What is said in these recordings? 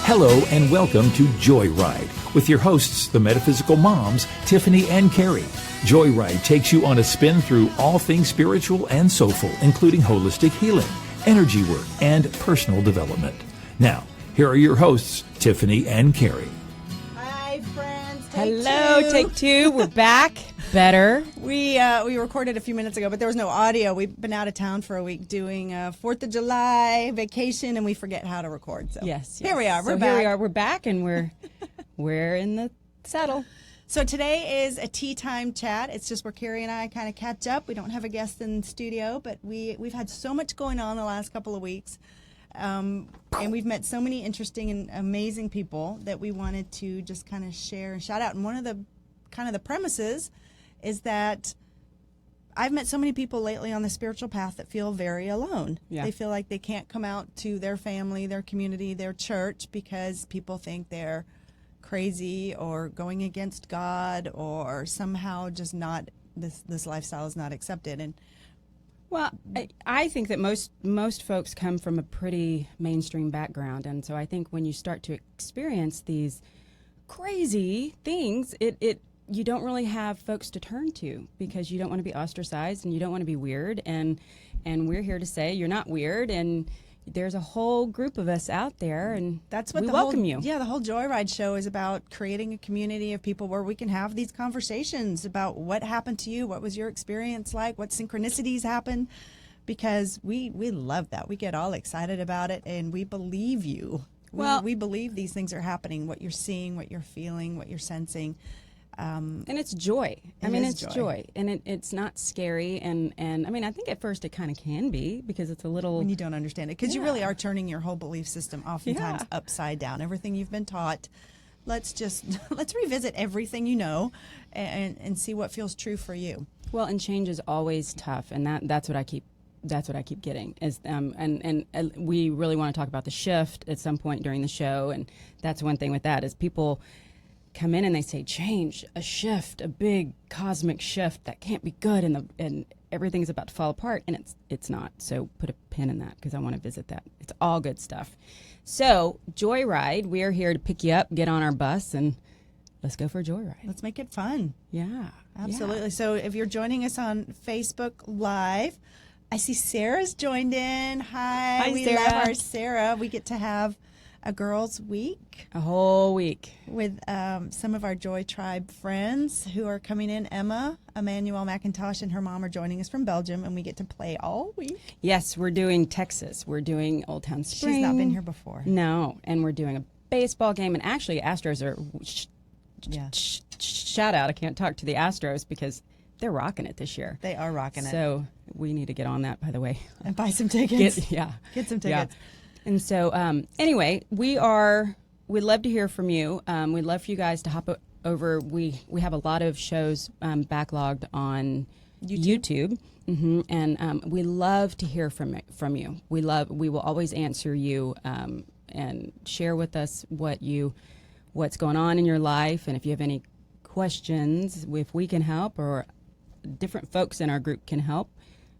Hello and welcome to JoyRide with your hosts, the metaphysical moms, Tiffanie and Kerry. JoyRide takes you on a spin through all things spiritual and soulful, including holistic healing, energy work, and personal development. Now, here are your hosts, Tiffanie and Kerry. Hi, friends. Take two. We're back. Better. We recorded a few minutes ago, but there was no audio. We've been out of town for a week doing a 4th of July vacation, and we forget how to record. So Yes. Here we are. We're back. We're back, and we're in the saddle. So today is a tea time chat. It's just where Kerry and I kind of catch up. We don't have a guest in the studio, but we've had so much going on the last couple of weeks. And we've met so many interesting and amazing people that we wanted to just kind of share and shout out. And one of the kind of the premises is that I've met so many people lately on the spiritual path that feel very alone. Yeah. They feel like they can't come out to their family, their community, their church because people think they're crazy or going against God or somehow just not, this lifestyle is not accepted. And Well, I think that most folks come from a pretty mainstream background, and so I think when you start to experience these crazy things, you don't really have folks to turn to because you don't want to be ostracized and you don't want to be weird, and we're here to say you're not weird, and there's a whole group of us out there, and that's what we the welcome whole, you. Yeah, the whole JoyRide show is about creating a community of people where we can have these conversations about what happened to you, what was your experience like, what synchronicities happened, because we love that. We get all excited about it, and we believe you. We believe these things are happening, what you're seeing, what you're feeling, what you're sensing. And it's joy. It's joy. And it's not scary. And I mean, I think at first it kind of can be because it's a little... When you don't understand it. Because you really are turning your whole belief system oftentimes Yeah. upside down. Everything you've been taught. Let's revisit everything you know and see what feels true for you. Well, and change is always tough. And that's what I keep getting is and we really want to talk about the shift at some point during the show. And that's one thing with that is people come in and they say change, a shift, a big cosmic shift that can't be good, and everything's about to fall apart, and it's not. So put a pin in that because I want to visit that. It's all good stuff. So JoyRide, we are here to pick you up, get on our bus, and let's go for a JoyRide. Let's make it fun. Yeah, Absolutely. Yeah. So if you're joining us on Facebook Live, I see Sarah's joined in. Hi, we Sarah. love our Sarah. We get to have a girls' week. A whole week. With some of our Joy Tribe friends who are coming in. Emma, Emmanuel McIntosh, and her mom are joining us from Belgium, and we get to play all week. Yes, we're doing Texas. We're doing Old Town Spring. She's not been here before. No, and we're doing a baseball game, and actually Astros are... Shout out, I can't talk to the Astros because they're rocking it this year. They are rocking it. So we need to get on that, by the way. And buy some tickets. Get some tickets. Yeah. And so, anyway, we'd love to hear from you. We'd love for you guys to hop over. We have a lot of shows backlogged on YouTube. Mm-hmm. And we love to hear from you. We will always answer you and share with us what's going on in your life. And if you have any questions, if we can help or different folks in our group can help,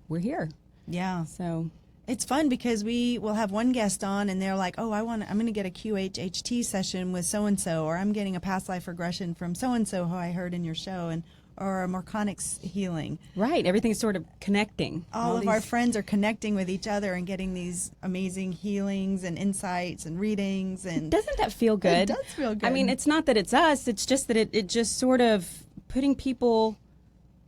we're here. Yeah. So... It's fun because we will have one guest on and they're like, oh, I'm going to get a QHHT session with so-and-so, or I'm getting a past life regression from so-and-so who I heard in your show, or a Morconics healing. Right. Everything's sort of connecting. All of our friends are connecting with each other and getting these amazing healings and insights and readings. And doesn't that feel good? It does feel good. I mean, it's not that it's us. It's just that it just sort of putting people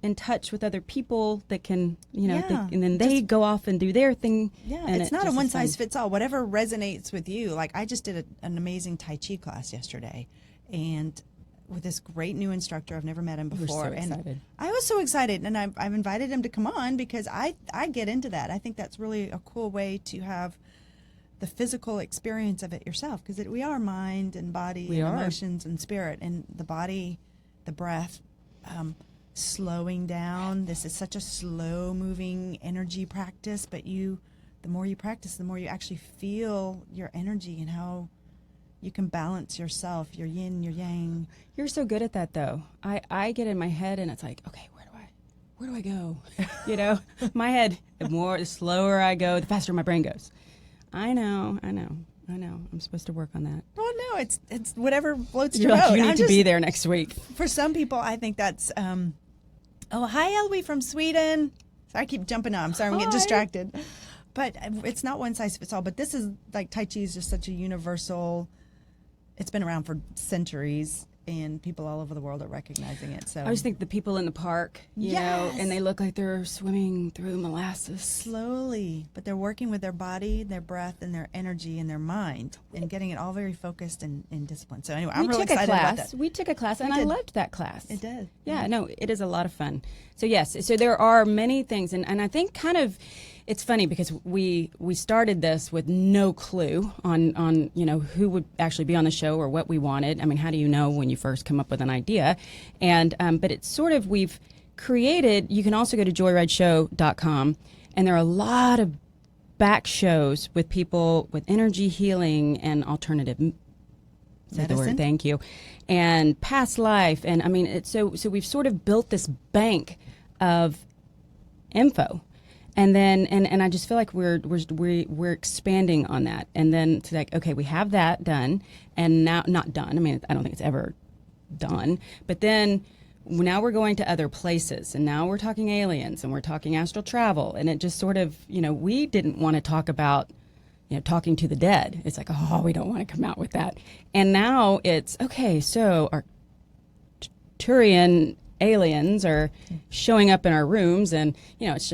in touch with other people that can, and then they go off and do their thing. Yeah, it's not a one-size-fits-all. Whatever resonates with you. Like, I just did an amazing Tai Chi class yesterday, and with this great new instructor. I've never met him before. We're so excited. I was so excited, and I've invited him to come on because I get into that. I think that's really a cool way to have the physical experience of it yourself, because we are mind and body and emotions and spirit, and the body, the breath, slowing down. This is such a slow moving energy practice, but the more you practice, the more you actually feel your energy and how you can balance yourself, your yin, your yang. You're so good at that, though. I get in my head and it's like, okay, where do I go? My head, the slower I go, the faster my brain goes. I know. I'm supposed to work on that. Well, it's whatever floats You're your like, boat. you need to be there next week. For some people, I think that's, oh, hi, Elwie from Sweden. Sorry, I keep jumping on. I'm sorry, I'm getting distracted. But it's not one size fits all. But this is like Tai Chi is just such a universal. It's been around for centuries, and people all over the world are recognizing it. So I always think the people in the park, you know, and they look like they're swimming through molasses. Slowly, but they're working with their body, their breath, and their energy and their mind, and getting it all very focused and disciplined. So anyway, I'm really excited about that. We took a class, and I loved that class. It did. Yeah, no, it is a lot of fun. So yes, so there are many things, and I think kind of, it's funny because we started this with no clue on you know who would actually be on the show or what we wanted. I mean, how do you know when you first come up with an idea? And but it's sort of, we've created. You can also go to JoyRideShow.com, and there are a lot of back shows with people with energy healing and alternative medicine. Thank you, and past life, and I mean, it's so we've sort of built this bank of info. And then, and I just feel like we're expanding on that. And then it's like, okay, we have that done, and now not done. I mean, I don't think it's ever done. But then now we're going to other places, and now we're talking aliens, and we're talking astral travel, and it just sort of, you know, we didn't want to talk about, you know, talking to the dead. It's like, oh, we don't want to come out with that. And now it's okay. So our Turian aliens are showing up in our rooms, and you know, it's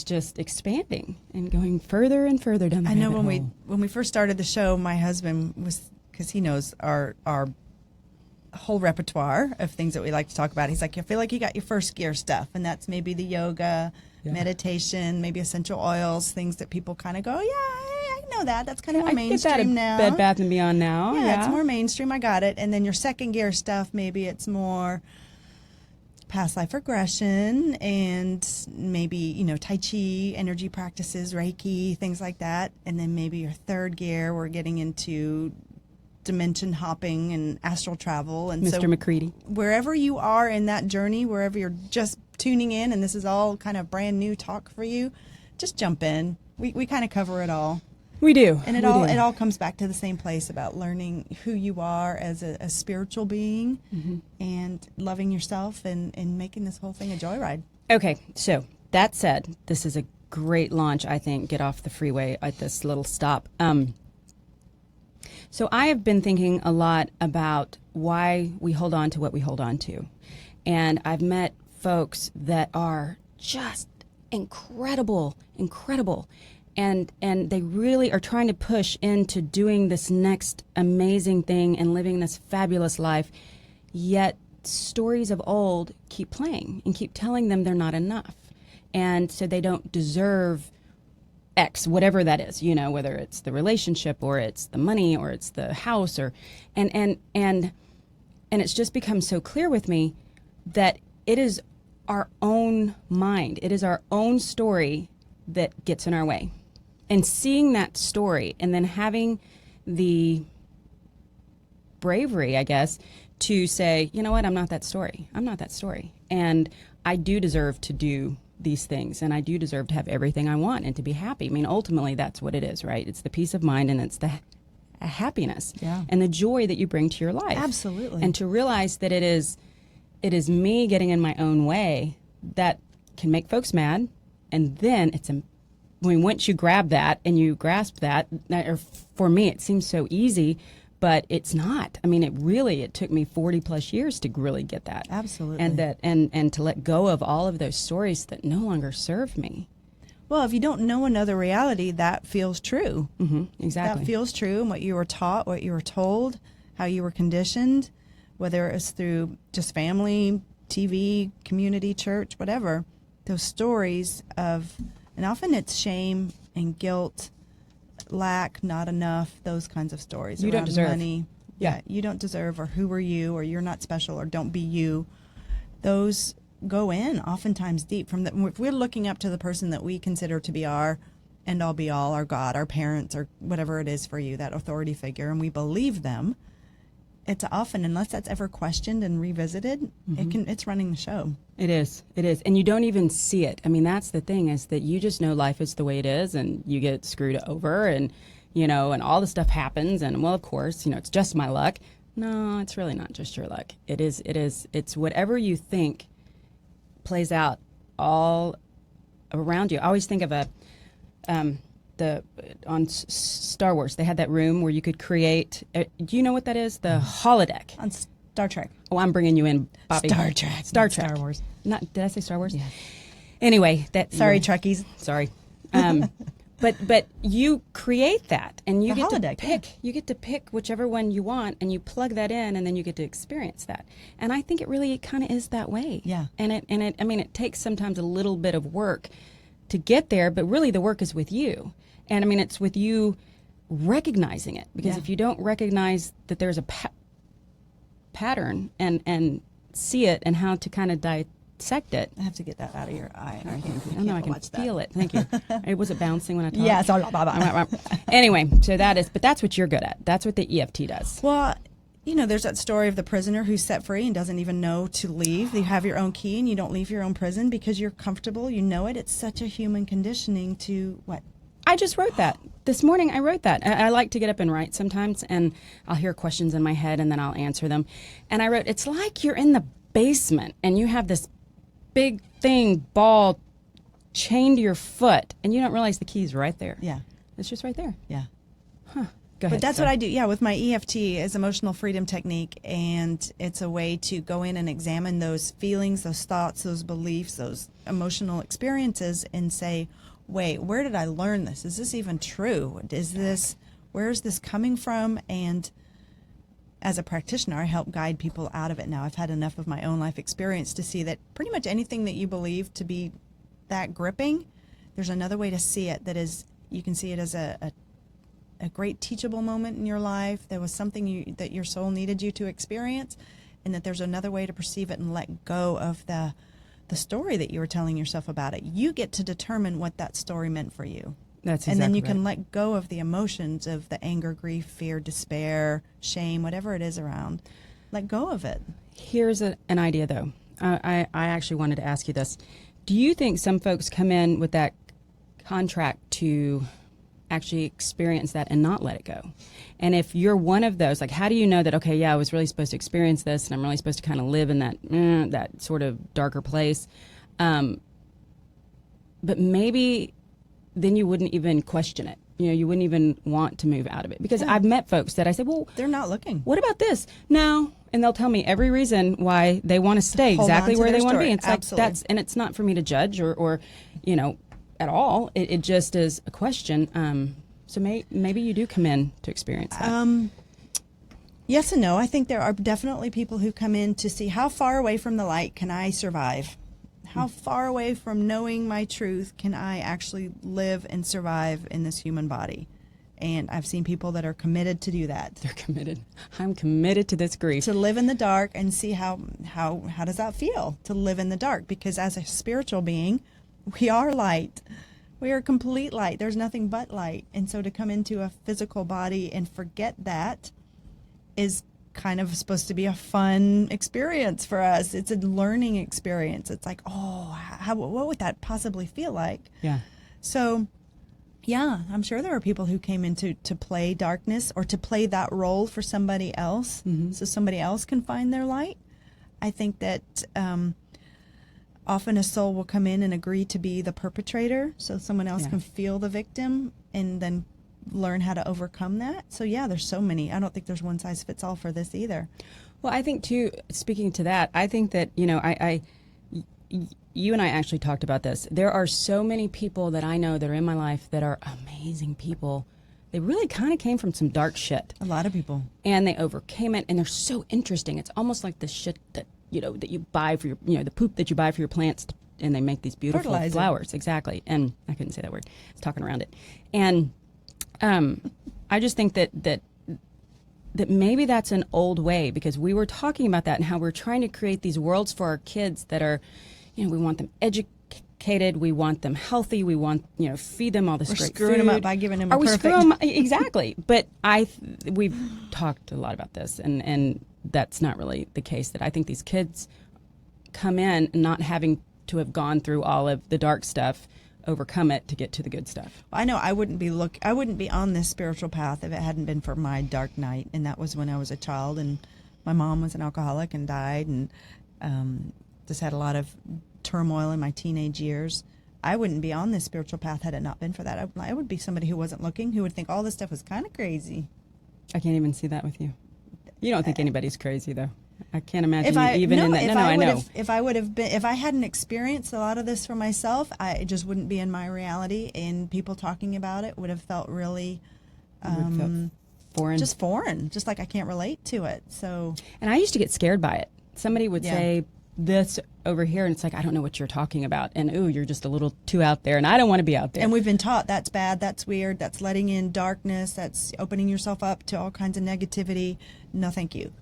just expanding and going further and further down the I know rabbit when we first started the show, my husband was, because he knows our whole repertoire of things that we like to talk about. He's like, I feel like you got your first gear stuff, and that's maybe the yoga, meditation, maybe essential oils, things that people kind of go, I know that. That's kind of more mainstream now. Bed Bath and Beyond now. Yeah, it's more mainstream. I got it. And then your second gear stuff, maybe it's more past life regression, and maybe, you know, Tai Chi, energy practices, Reiki, things like that. And then maybe your third gear, we're getting into dimension hopping and astral travel. And Mr. McCready. Wherever you are in that journey, wherever you're just tuning in, and this is all kind of brand new talk for you, just jump in. We kind of cover it all. We do. And it all comes back to the same place about learning who you are as a spiritual being, and loving yourself, and making this whole thing a joyride. Okay, so that said, this is a great launch, I think. Get off the freeway at this little stop. So I have been thinking a lot about why we hold on to what we hold on to. And I've met folks that are just incredible. And they really are trying to push into doing this next amazing thing and living this fabulous life, yet stories of old keep playing and keep telling them they're not enough. And so they don't deserve X, whatever that is, you know, whether it's the relationship or it's the money or it's the house, or and it's just become so clear with me that it is our own mind, it is our own story that gets in our way. And seeing that story, and then having the bravery, I guess, to say, you know what, I'm not that story. And I do deserve to do these things, and I do deserve to have everything I want and to be happy. I mean, ultimately, that's what it is, right? It's the peace of mind, and it's the happiness and the joy that you bring to your life. Absolutely. And to realize that it is me getting in my own way that can make folks mad, and then once you grab that and you grasp that, or for me, it seems so easy, but it's not. I mean, it took me 40 plus years to really get that. Absolutely. And to let go of all of those stories that no longer serve me. Well, if you don't know another reality, that feels true. Exactly. That feels true, and what you were taught, what you were told, how you were conditioned, whether it was through just family, TV, community, church, whatever, those stories of, and often it's shame and guilt, lack, not enough, those kinds of stories. You don't deserve. Money. Yeah, you don't deserve, or who are you, or you're not special, or don't be you. Those go in oftentimes deep. If we're looking up to the person that we consider to be our end all be all, our God, our parents, or whatever it is for you, that authority figure, and we believe them, it's often, unless that's ever questioned and revisited, it's running the show. It is. And you don't even see it. I mean, that's the thing, is that you just know life is the way it is, and you get screwed over, and and all the stuff happens, and well, of course, it's just my luck. No, it's really not just your luck. It's whatever you think plays out all around you. I always think of on Star Wars, they had that room where you could create, do you know what that is? The holodeck. On Star Trek. Oh, I'm bringing you in, Bobby. Star Trek. Star Wars. Did I say Star Wars? Yeah. Anyway, Sorry, Trekkies. Sorry. But you create that, and you the get holodeck, to pick. Yeah. You get to pick whichever one you want, and you plug that in, and then you get to experience that. And I think it really kind of is that way. Yeah. And it takes sometimes a little bit of work to get there, but really the work is with you. And it's with you recognizing it, because if you don't recognize that there's a pattern and see it and how to kind of dissect it. I have to get that out of your eye. I can feel it. Thank you. Was it bouncing when I talked? Yeah, it's all blah, blah. Anyway, so that's what you're good at. That's what the EFT does. Well, there's that story of the prisoner who's set free and doesn't even know to leave. You have your own key and you don't leave your own prison because you're comfortable. You know it. It's such a human conditioning to what? I just wrote that. This morning I wrote that. I like to get up and write sometimes, and I'll hear questions in my head and then I'll answer them. And I wrote, it's like you're in the basement and you have this big ball chained to your foot, and you don't realize the key's right there. Yeah. It's just right there. Yeah. Huh. Go ahead. But that's what I do, with my EFT is emotional freedom technique, and it's a way to go in and examine those feelings, those thoughts, those beliefs, those emotional experiences, and say, wait, where did I learn this? Is this even true? Where is this coming from? And as a practitioner, I help guide people out of it now. I've had enough of my own life experience to see that pretty much anything that you believe to be that gripping, there's another way to see it that is, you can see it as a great teachable moment in your life. There was something that your soul needed you to experience, and that there's another way to perceive it and let go of the story that you were telling yourself about it. You get to determine what that story meant for you. That's exactly and then you right. can let go of the emotions of the anger, grief, fear, despair, shame, whatever it is around. Let go of it. Here's an idea, though. I actually wanted to ask you this. Do you think some folks come in with that contract to actually experience that and not let it go? And if you're one of those, like, how do you know that, okay, I was really supposed to experience this and I'm really supposed to kind of live in that sort of darker place? But maybe then you wouldn't even question it. You wouldn't even want to move out of it. Because I've met folks that I said, well, they're not looking. What about this? No. And they'll tell me every reason why they want to stay exactly where they want to be. It's Absolutely. like and it's not for me to judge or at all. It just is a question. So maybe you do come in to experience that. Yes and no. I think there are definitely people who come in to see how far away from the light can I survive? How far away from knowing my truth can I actually live and survive in this human body? And I've seen people that are committed to do that. They're committed. I'm committed to this grief. To live in the dark and see how does that feel to live in the dark? Because as a spiritual being, we are light. We are complete light. There's nothing but light. And so to come into a physical body and forget that is kind of supposed to be a fun experience for us. It's a learning experience. It's like, what would that possibly feel like? Yeah. So, I'm sure there are people who came in to play darkness or to play that role for somebody else, so somebody else can find their light. I think that often a soul will come in and agree to be the perpetrator, so someone else can feel the victim and then learn how to overcome that. So there's so many. I don't think there's one size fits all for this either. Well, I think too, speaking to that, I think that, you and I actually talked about this. There are so many people that I know that are in my life that are amazing people. They really kind of came from some dark shit. A lot of people. And they overcame it, and they're so interesting. It's almost like the shit that, that you buy for your, the poop that you buy for your plants, and they make these beautiful fertilizer. Flowers. Exactly. And I couldn't say that word. I was talking around it. And I just think that maybe that's an old way, because we were talking about that and how we're trying to create these worlds for our kids that are, we want them educated, we want them healthy, we want, feed them all this great screwing food. them up by giving them we perfect. screw them exactly. But we've talked a lot about this, and that's not really the case. That I think these kids come in not having to have gone through all of the dark stuff overcome it to get to the good stuff. I know I wouldn't be on this spiritual path if it hadn't been for my dark night, and that was when I was a child, and my mom was an alcoholic and died, and just had a lot of turmoil in my teenage years. I wouldn't be on this spiritual path had it not been for that. I would be somebody who wasn't looking, who would think all this stuff was kind of crazy. I can't even see that with you. You don't think anybody's crazy, though. I can't imagine you even in that. I know. If I hadn't experienced a lot of this for myself, it just wouldn't be in my reality, and people talking about it would have felt really foreign. Just foreign, just like I can't relate to it. So, and I used to get scared by it. Somebody would say this over here, and it's like, I don't know what you're talking about, and ooh, you're just a little too out there, and I don't want to be out there. And we've been taught that's bad, that's weird, that's letting in darkness, that's opening yourself up to all kinds of negativity. No, thank you.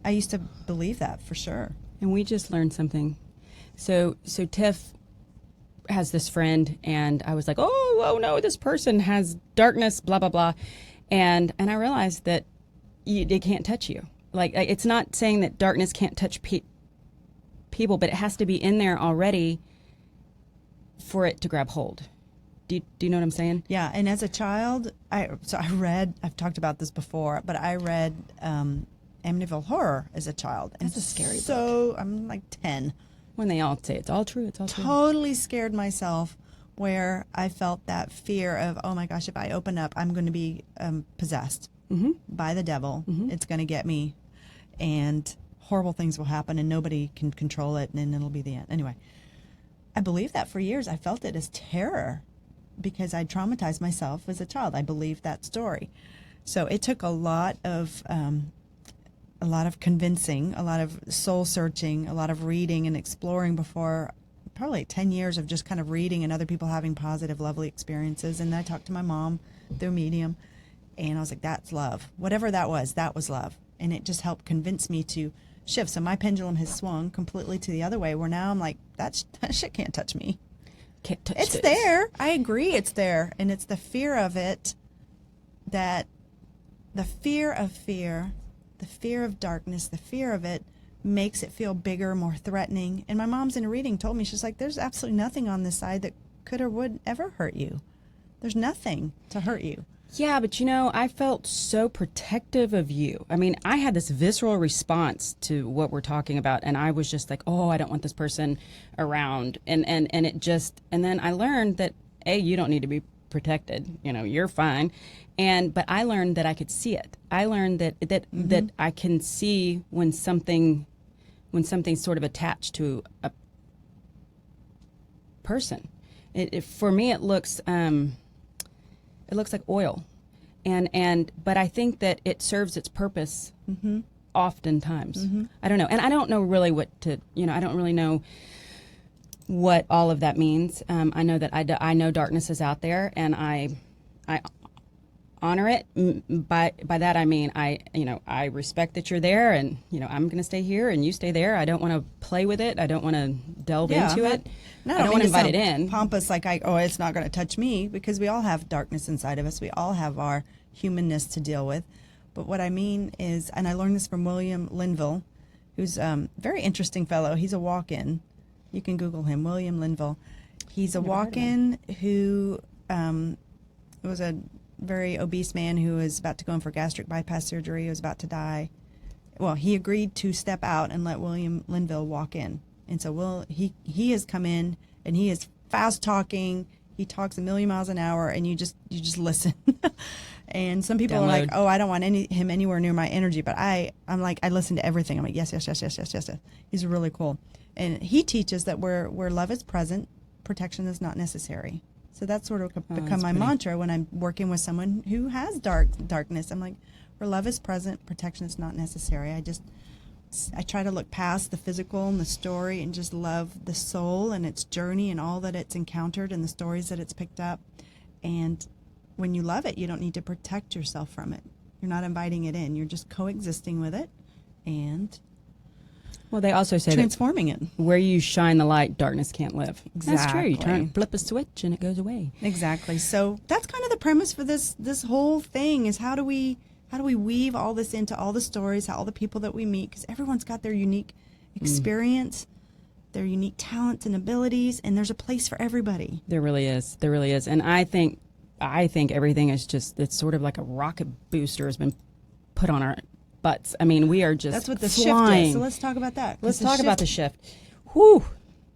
I used to believe that for sure. And we just learned something. So Tiff has this friend, and I was like, oh no, this person has darkness, blah blah blah, and I realized that it can't touch you. Like, it's not saying that darkness can't touch people, but it has to be in there already for it to grab hold. Do you know what I'm saying? Yeah, and as a child, I've talked about this before, but I read Amityville Horror as a child. That's a scary book. So I'm like 10. When they all say it's all true, it's all true. Totally scared myself, where I felt that fear of, oh my gosh, if I open up, I'm going to be possessed by the devil. It's going to get me, and horrible things will happen, and nobody can control it, and then it'll be the end. Anyway, I believed that for years. I felt it as terror because I traumatized myself as a child. I believed that story. So it took a lot of convincing, a lot of soul searching, a lot of reading and exploring before, probably 10 years of just kind of reading and other people having positive, lovely experiences. And then I talked to my mom through Medium, and I was like, that's love. Whatever that was love. And it just helped convince me to shift. So my pendulum has swung completely to the other way, where now I'm like, that shit can't touch me. Can't touch It's this. there. I agree it's there. And it's the fear of it, that the fear of fear, the fear of darkness, the fear of it makes it feel bigger, more threatening. And my mom's in a reading told me, she's like, there's absolutely nothing on this side that could or would ever hurt you. There's nothing to hurt you. Yeah, but I felt so protective of you. I mean, I had this visceral response to what we're talking about, and I was just like, oh, I don't want this person around. And it just, and then I learned that, A, you don't need to be protected. You're fine. But I learned that I could see it. I learned that I can see when something's sort of attached to a person. For me, it looks like oil, but I think that it serves its purpose oftentimes. I don't know, and I don't know really I don't really know what all of that means. I know that I know darkness is out there, and I honor it. By that I mean I respect that you're there, and I'm going to stay here and you stay there. I don't want to play with it. I don't want to delve into it. I don't want to invite it in. Pompous, like it's not going to touch me, because we all have darkness inside of us. We all have our humanness to deal with. But what I mean is, and I learned this from William Linville, who's a very interesting fellow. He's a walk-in. You can Google him, William Linville. He's a walk-in who was a very obese man who was about to go in for gastric bypass surgery. He was about to die. Well, he agreed to step out and let William Linville walk in. And so he has come in, and he is fast talking. He talks a million miles an hour, and you just listen. And some people are like, oh, I don't want him anywhere near my energy. But I'm like, I listen to everything. I'm like, yes. He's really cool. And he teaches that where love is present, protection is not necessary. So that's sort of become my mantra when I'm working with someone who has darkness. I'm like, where love is present, protection is not necessary. I try to look past the physical and the story and just love the soul and its journey and all that it's encountered and the stories that it's picked up. And when you love it, you don't need to protect yourself from it. You're not inviting it in. You're just coexisting with it and they also say transforming it. Where you shine the light, darkness can't live. Exactly. That's true. You flip a switch and it goes away. Exactly. So that's kind of the premise for this whole thing is how do we weave all this into all the stories, all the people that we meet, because everyone's got their unique experience, their unique talents and abilities, and there's a place for everybody. There really is. There really is. And I think everything is just, it's sort of like a rocket booster has been put on our butts. I mean, we are just That's what the flying. shift is. So let's talk about that. Let's talk about the shift. Whew.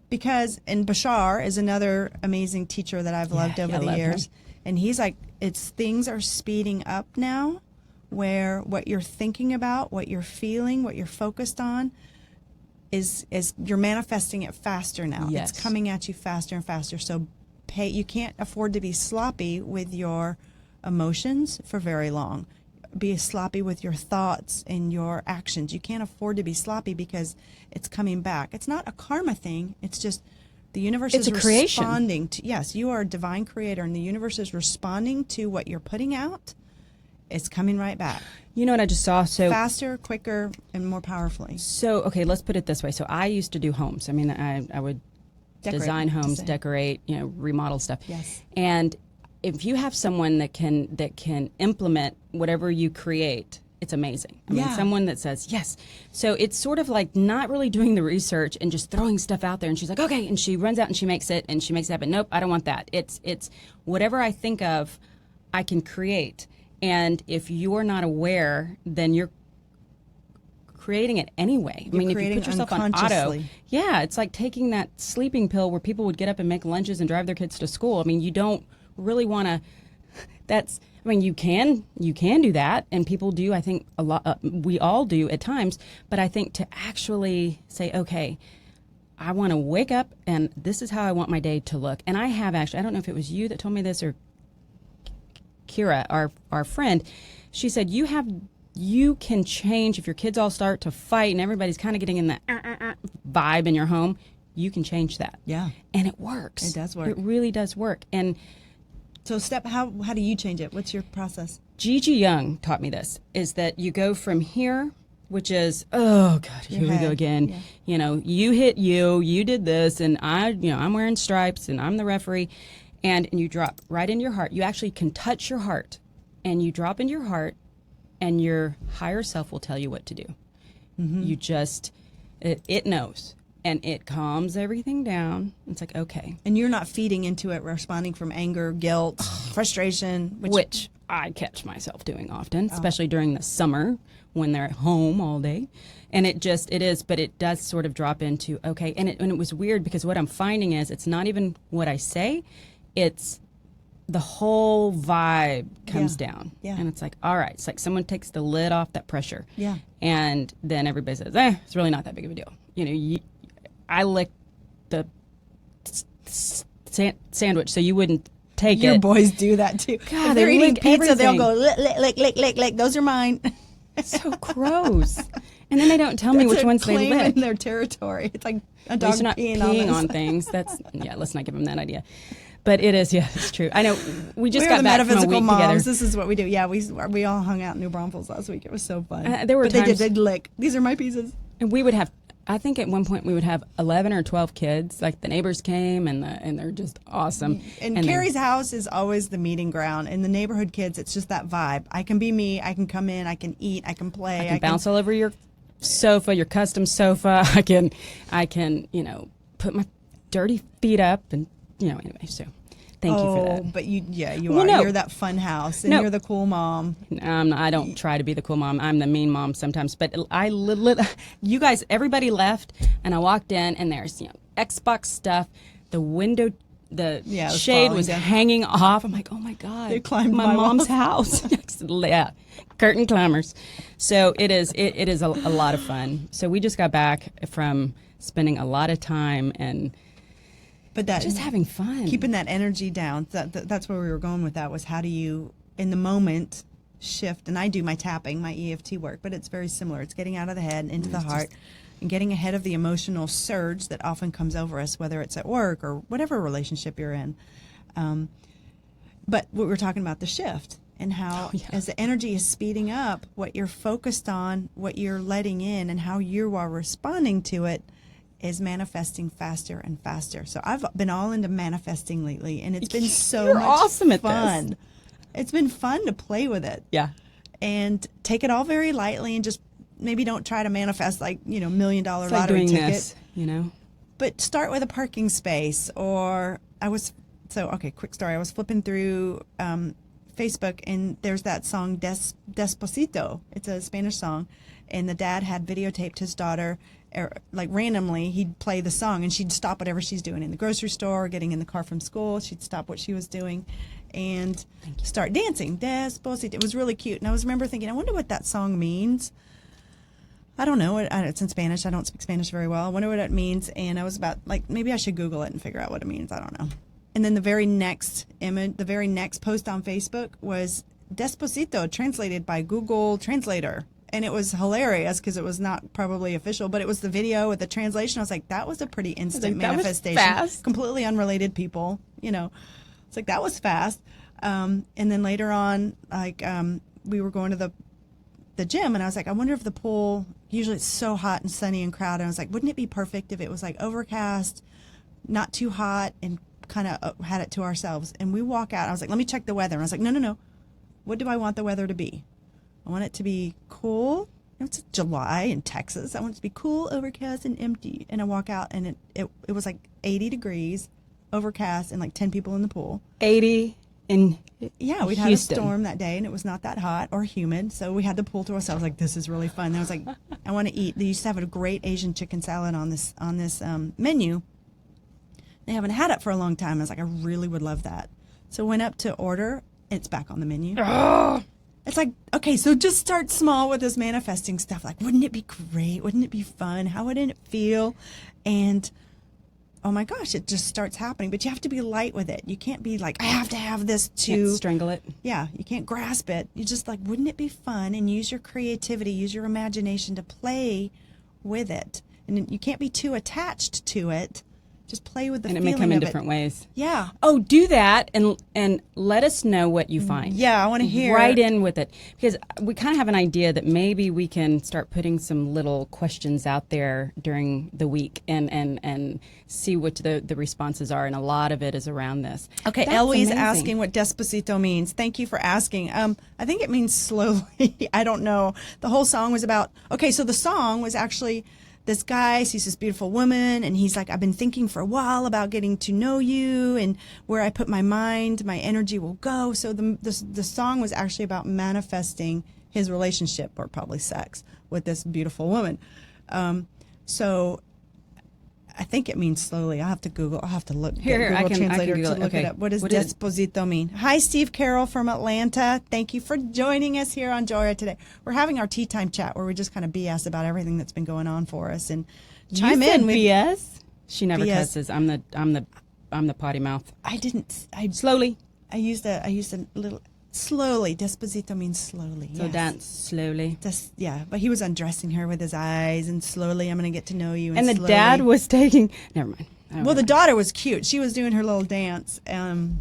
Because, and Bashar is another amazing teacher that I've loved over the years. And he's like, things are speeding up now, where what you're thinking about, what you're feeling, what you're focused on is you're manifesting it faster now. Yes. It's coming at you faster and faster. So you can't afford to be sloppy with your emotions for very long. Be sloppy with your thoughts and your actions. You can't afford to be sloppy because it's coming back. It's not a karma thing. It's just the universe is responding to, yes, you are a divine creator, and the universe is responding to what you're putting out. It's coming right back. You know what I just saw? So faster, quicker, and more powerfully. So, okay, let's put it this way. So I used to do homes. I mean, I would design homes, decorate, remodel stuff. Yes. And if you have someone that can implement whatever you create, it's amazing. I mean, someone that says, yes. So it's sort of like not really doing the research and just throwing stuff out there. And she's like, okay. And she runs out and she makes it happen. Nope, I don't want that. It's whatever I think of, I can create. And if you're not aware, then you're creating it anyway. I mean, if you put yourself on auto, it's like taking that sleeping pill where people would get up and make lunches and drive their kids to school. I mean, you don't really want to. You can do that, and people do. I think a lot. We all do at times. But I think to actually say, okay, I want to wake up, and this is how I want my day to look. And I have actually. I don't know if it was you that told me this or Kira, our friend. She said you can change if your kids all start to fight and everybody's kind of getting in that vibe in your home. You can change that. Yeah, and it works. It does work. It really does work. And so, how do you change it? What's your process? Gigi Young taught me this: is that you go from here, which is oh god, here we go again. Yeah. You hit you did this, and I'm wearing stripes, and I'm the referee. And you drop right into your heart. You actually can touch your heart, and you drop into your heart, and your higher self will tell you what to do. Mm-hmm. You just, it knows, and it calms everything down. It's like, okay. And you're not feeding into it, responding from anger, guilt, frustration. Which I catch myself doing often, especially during the summer when they're at home all day. And it does sort of drop into, okay. And it was weird because what I'm finding is it's not even what I say. It's the whole vibe comes down. Yeah. And it's like, all right. It's like someone takes the lid off that pressure. Yeah. And then everybody says, it's really not that big of a deal. I licked the sandwich so you wouldn't take it. Your boys do that too. God, if they're eating pizza, they'll go, lick. Those are mine. It's so gross. And then they don't tell me which ones they lick. In their territory. It's like a dog peeing on things. Let's not give them that idea. But it is, it's true. I know. We just got back from a week together. This is what we do. Yeah, we all hung out in New Braunfels last week. It was so fun. There were times they'd lick. These are my pieces. And we would have, I think at one point we would have 11 or 12 kids. Like the neighbors came and they're just awesome. And Kerry's house is always the meeting ground. And the neighborhood kids, it's just that vibe. I can be me. I can come in. I can eat. I can play. I can bounce all over your sofa, your custom sofa. I can put my dirty feet up and anyway. So thank you for that. But you are. No. You're that fun house, and you're the cool mom. I don't try to be the cool mom. I'm the mean mom sometimes. But you guys, everybody left, and I walked in, and there's Xbox stuff. The window, the shade was hanging off. I'm like, oh my god, they climbed my mom's house. Yeah, curtain climbers. So it is a lot of fun. So we just got back from spending a lot of time but that just having fun, keeping that energy down. That's where we were going with that. Was how do you, in the moment, shift? And I do my tapping, my EFT work, but it's very similar. It's getting out of the head and into the heart, and getting ahead of the emotional surge that often comes over us, whether it's at work or whatever relationship you're in. But what we're talking about, the shift, and how as the energy is speeding up, what you're focused on, what you're letting in, and how you are responding to it is manifesting faster and faster. So I've been all into manifesting lately, and it's been so much awesome at fun. This. It's been fun to play with it. Yeah. And take it all very lightly, and just maybe don't try to manifest $1 million lottery doing ticket. This, But start with a parking space, or quick story. I was flipping through Facebook, and there's that song Despacito. It's a Spanish song, and the dad had videotaped his daughter, like randomly. He'd play the song, and she'd stop whatever she's doing in the grocery store, getting in the car from school. She'd stop what she was doing and start dancing. Despacito. It was really cute. And I remember thinking, I wonder what that song means. I don't know. It's in Spanish. I don't speak Spanish very well. I wonder what it means. And I was about, like, maybe I should Google it and figure out what it means. I don't know. And then the very next post on Facebook was Despacito translated by Google Translator. And it was hilarious because it was not probably official, but it was the video with the translation. I was like, that was a pretty instant manifestation. That was fast. Completely unrelated people, It's like, that was fast. And then later on, we were going to the gym, and I was like, I wonder if the pool, usually it's so hot and sunny and crowded. I was like, wouldn't it be perfect if it was like overcast, not too hot, and kind of had it to ourselves? And we walk out. I was like, let me check the weather. And I was like, no. What do I want the weather to be? I want it to be cool. It's July in Texas. I want it to be cool, overcast, and empty. And I walk out, and it was like 80 degrees, overcast, and like 10 people in the pool. 80 in Yeah, we'd had a storm that day, and it was not that hot or humid, so we had the pool to ourselves. Like, this is really fun. And I was like, I want to eat. They used to have a great Asian chicken salad on this menu. They haven't had it for a long time. I was like, I really would love that. So went up to order. It's back on the menu. Oh. It's like, okay, so just start small with this manifesting stuff. Like, wouldn't it be great? Wouldn't it be fun? How would it feel? And oh my gosh, it just starts happening. But you have to be light with it. You can't be like, I have to have this to can't strangle it. Yeah, you can't grasp it. You just like, wouldn't it be fun? And use your creativity, use your imagination to play with it. And you can't be too attached to it. Just play with the feeling of it. And it may come in different ways. Yeah. Oh, do that and let us know what you find. Yeah, I want to hear. Right in with it. Because we kind of have an idea that maybe we can start putting some little questions out there during the week and see what the responses are. And a lot of it is around this. Okay, Eloise asking what Despacito means. Thank you for asking. I think it means slowly. I don't know. The whole song was about, okay, so the song was actually, this guy sees this beautiful woman, and he's like, I've been thinking for a while about getting to know you, and where I put my mind, my energy will go. So the song was actually about manifesting his relationship, or probably sex, with this beautiful woman. So I think it means slowly. I'll have to Google. I'll have to look. Here, I can Google look it up. What does Despacito mean? Hi, Steve Carroll from Atlanta. Thank you for joining us here on JoyRide today. We're having our tea time chat where we just kind of BS about everything that's been going on for us and chime in. BS? She never cusses. I'm the potty mouth. I didn't. Slowly. I used a little. Slowly. Despacito means slowly. So yes. dance slowly. Yeah, but he was undressing her with his eyes, and slowly, I'm going to get to know you. And the slowly. dad was taking. Never mind. Well, the daughter was cute. She was doing her little dance. I'm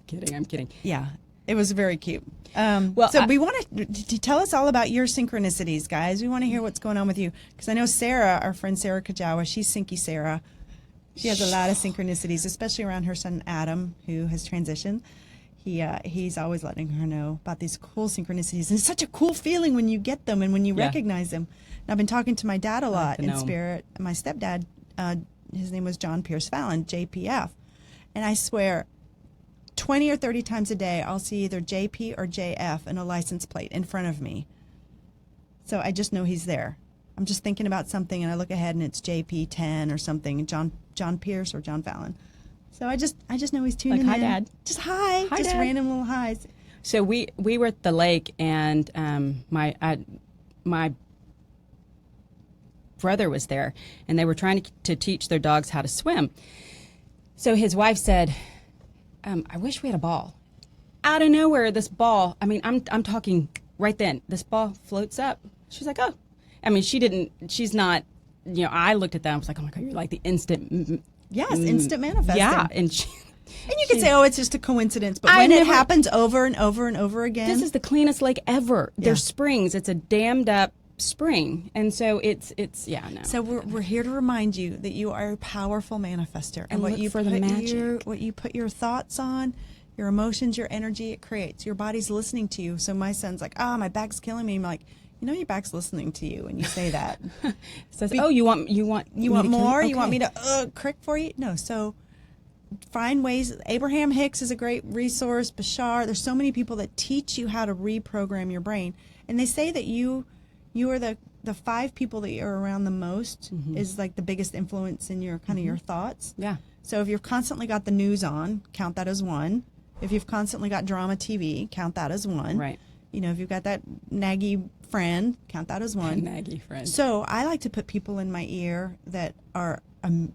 kidding. Yeah, it was very cute. We want to tell us all about your synchronicities, guys. We want to hear what's going on with you, because I know Sarah, our friend Sarah Kajawa, she's Syncy Sarah. She has a lot of synchronicities, especially around her son Adam, who has transitioned. He's always letting her know about these cool synchronicities. And it's such a cool feeling when you get them and when you recognize them. And I've been talking to my dad a lot in spirit. My stepdad, his name was John Pierce Fallon, JPF. And I swear, 20 or 30 times a day, I'll see either JP or JF in a license plate in front of me. So I just know he's there. I'm just thinking about something, and I look ahead, and it's JP10 or something, John Pierce or John Fallon. So I just know he's tuning in. Hi, Dad. Just hi just Dad. Random little highs. So we were at the lake, and my brother was there, and they were trying to teach their dogs how to swim. So his wife said, I wish we had a ball. Out of nowhere, this ball, I mean, I'm talking right then, this ball floats up. She's like, oh. I mean, she's not, I looked at that, I was like, oh my God, you're like the instant. Yes, instant manifesting. Yeah. And you could say, oh, it's just a coincidence. But when it happens over and over and over again. This is the cleanest lake ever. Yeah. There's springs. It's a dammed up spring. And so it's no. So we're here to remind you that you are a powerful manifester. And what you put your thoughts on, Your emotions, your energy, it creates. Your body's listening to you. So my son's like, my back's killing me. I'm like, your back's listening to you when you say that. Says, you want more? Okay. You want me to crick for you? No. So find ways. Abraham Hicks is a great resource. Bashar. There's so many people that teach you how to reprogram your brain. And they say that you are the 5 people that you're around the most is like the biggest influence in your kind of your thoughts. Yeah. So if you've constantly got the news on, count that as 1. If you've constantly got drama TV, count that as 1. Right. If you've got that naggy friend, count that as 1. Naggy friend. So I like to put people in my ear that are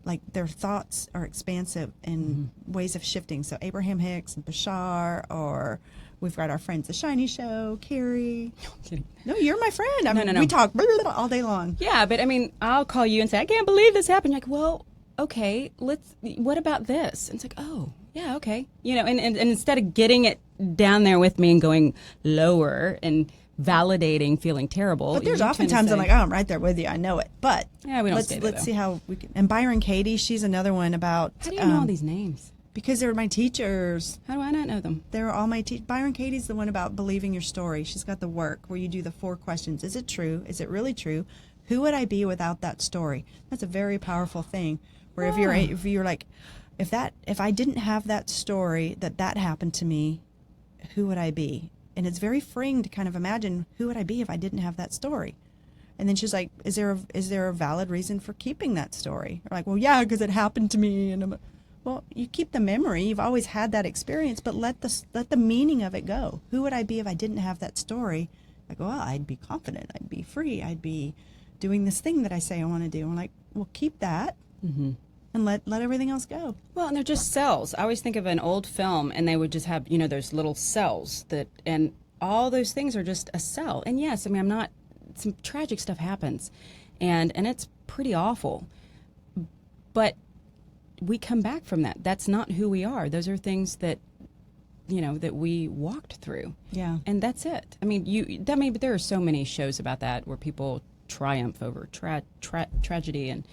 like their thoughts are expansive and ways of shifting. So Abraham Hicks and Bashar, or we've got our friends, The Shiny Show, Kerry. No, I'm kidding. No, you're my friend. I mean, No. we talk all day long. Yeah, but I mean, I'll call you and say, I can't believe this happened. You're like, well, okay, what about this? And it's like, oh, yeah, okay. And instead of getting it down there with me and going lower and validating feeling terrible. But there's oftentimes I'm like, I'm right there with you. I know it. But yeah, we don't stay there, let's see how we can. And Byron Katie, she's another one about. How do you know all these names? Because they're my teachers. How do I not know them? They're all my Byron Katie's the one about believing your story. She's got the work where you do the 4 questions. Is it true? Is it really true? Who would I be without that story? That's a very powerful thing. Where if you're like, if I didn't have that story that happened to me, who would I be? And it's very freeing to kind of imagine, who would I be if I didn't have that story? And then she's like, is there a valid reason for keeping that story? Or like, well, yeah, because it happened to me. And I'm like, well, you keep the memory. You've always had that experience, but let the meaning of it go. Who would I be if I didn't have that story? Like, well, I'd be confident. I'd be free. I'd be doing this thing that I say I want to do. I'm like, well, keep that. And let everything else go. Well, and they're just cells. I always think of an old film, and they would just have, those little cells and all those things are just a cell. And yes, I mean, some tragic stuff happens, and it's pretty awful. But we come back from that. That's not who we are. Those are things that, that we walked through. Yeah. And that's it. I mean, but there are so many shows about that where people triumph over tragedy and.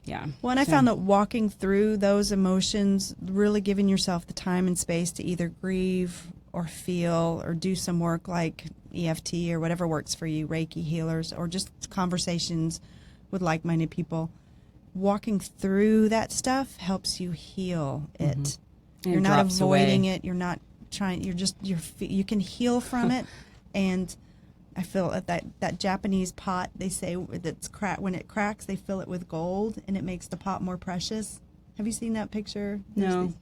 Yeah. Well, and I found that walking through those emotions, really giving yourself the time and space to either grieve or feel or do some work like EFT or whatever works for you, Reiki healers, or just conversations with like-minded people. Walking through that stuff helps you heal it. You're not avoiding it. You're not trying. You can heal from it. And I feel that Japanese pot, they say that's when it cracks, they fill it with gold, and it makes the pot more precious. Have you seen that picture? No.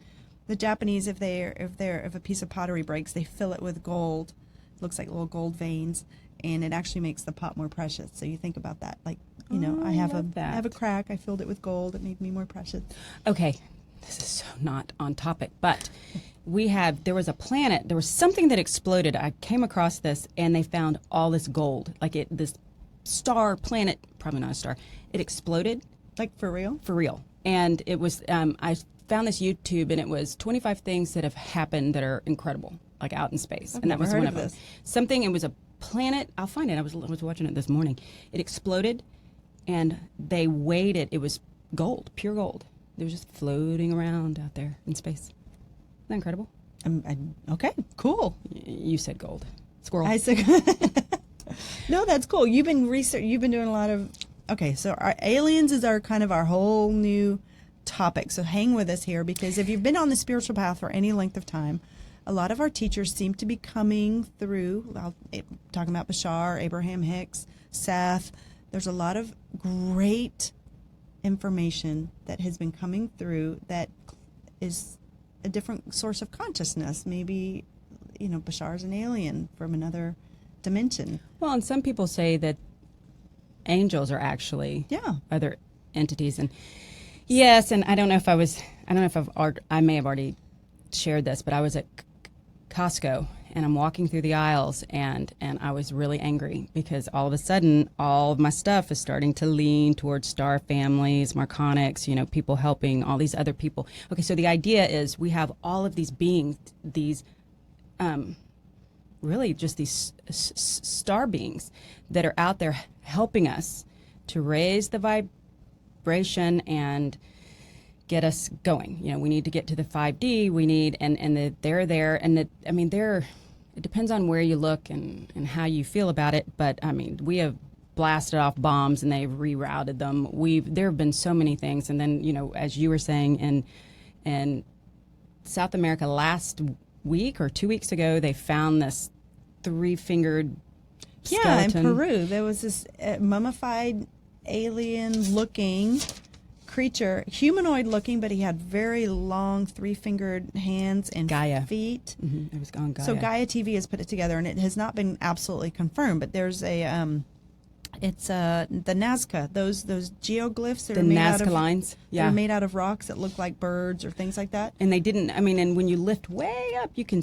The Japanese, if a piece of pottery breaks, they fill it with gold. It looks like little gold veins, and it actually makes the pot more precious. So you think about that, like I have a crack. I filled it with gold. It made me more precious. Okay, this is so not on topic, but. There was a planet, there was something that exploded. I came across this, and they found all this gold. This star, planet, probably not a star, it exploded. Like for real? For real. And it was, I found this YouTube, and it was 25 things that have happened that are incredible, like out in space. I've and that never was heard one of them. this. It was a planet, I'll find it, I was watching it this morning. It exploded, and they weighed it. It was gold, pure gold. It was just floating around out there in space. Isn't that incredible? Okay, cool. You said gold. Squirrel. I said, no, that's cool. You've been doing a lot of. Okay, so our aliens is our whole new topic. So hang with us here, because if you've been on the spiritual path for any length of time, a lot of our teachers seem to be coming through. Talking about Bashar, Abraham Hicks, Seth. There's a lot of great information that has been coming through that is a different source of consciousness. Maybe, Bashar's an alien from another dimension. Well, and some people say that angels are actually other entities. And yes, and I may have already shared this, but I was at Costco, and I'm walking through the aisles, and I was really angry because all of a sudden all of my stuff is starting to lean towards star families, Marconics, people helping all these other people. Okay, so the idea is we have all of these beings, these really just these star beings that are out there helping us to raise the vibration and get us going. You know, we need to get to the 5D. We need, and they're there, and I mean, it depends on where you look and how you feel about it. But I mean, we have blasted off bombs and they've rerouted them. There have been so many things, and then, you know, as you were saying, in South America last week or 2 weeks ago, they found this 3-fingered skeleton. In Peru, there was this mummified alien-looking creature, humanoid-looking, but he had very long 3-fingered hands and feet. Mm-hmm. It was on Gaia. So Gaia TV has put it together, and it has not been absolutely confirmed. But there's the Nazca, those geoglyphs that are made out of lines. Yeah, they're made out of rocks that look like birds or things like that. And they didn't. I mean, and when you lift way up, you can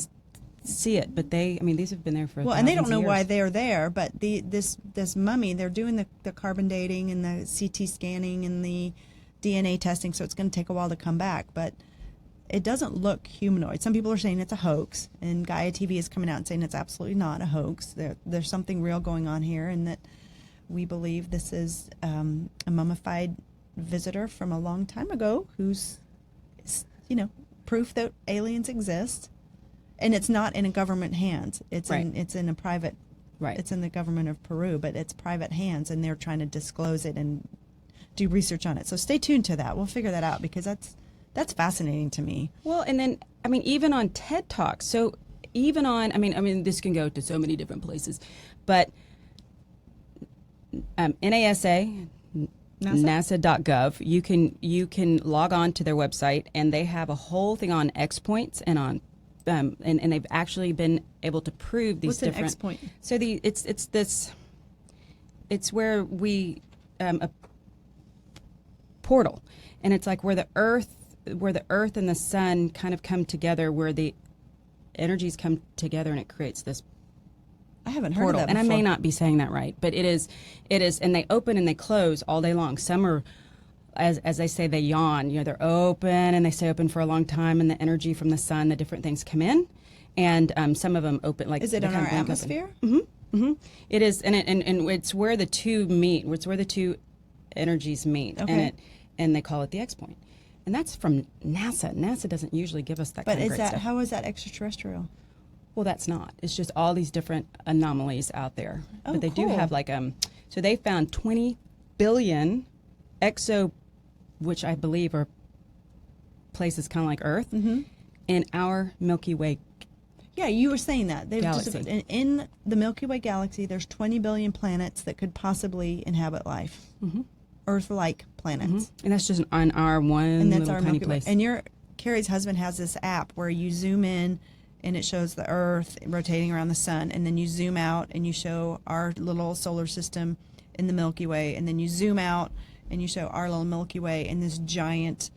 see it. But these have been there for and they don't know years. why they're there. But this mummy, they're doing the carbon dating and the CT scanning and the DNA testing, so it's going to take a while to come back. But it doesn't look humanoid. Some people are saying it's a hoax, and Gaia TV is coming out and saying it's absolutely not a hoax. There's something real going on here, and that we believe this is a mummified visitor from a long time ago who's, you know, proof that aliens exist. And it's not in a government hands. It's in a private. Right. It's in the government of Peru, but it's private hands, and they're trying to disclose it and do research on it. So stay tuned to that. We'll figure that out, because that's fascinating to me. Well, and then I mean, even on TED Talks. So even on, I mean, this can go to so many different places, but NASA. NASA.gov. You can log on to their website, and they have a whole thing on X points and on. And they've actually been able to prove these different. What's an X point? So it's where we a portal, and it's like where the earth and the sun kind of come together, where the energies come together, and it creates this. I haven't heard portal. of that before. And I may not be saying that right, but it is, and they open and they close all day long. Some are, as they say, they yawn. You know, they're open and they stay open for a long time, and the energy from the sun, the different things come in, and some of them open like. Is it on our atmosphere? Mm-hmm. Mm-hmm. It is, and it's where the two meet. It's where the two energies meet, okay. and they call it the X point, and that's from NASA. NASA doesn't usually give us that. But kind of great stuff. How is that extraterrestrial? Well, that's not. It's just all these different anomalies out there. Oh, but they cool. do have so they found 20 billion which I believe are places kind of like Earth, mm-hmm. in our Milky Way. Yeah, you were saying that. Galaxy. In the Milky Way galaxy, there's 20 billion planets that could possibly inhabit life. Mm-hmm. Earth-like planets. Mm-hmm. And that's just on our one and that's little our tiny Milky place. Way. And Kerry's husband has this app where you zoom in, and it shows the Earth rotating around the sun, and then you zoom out and you show our little solar system in the Milky Way, and then you zoom out and you show our little Milky Way in this giant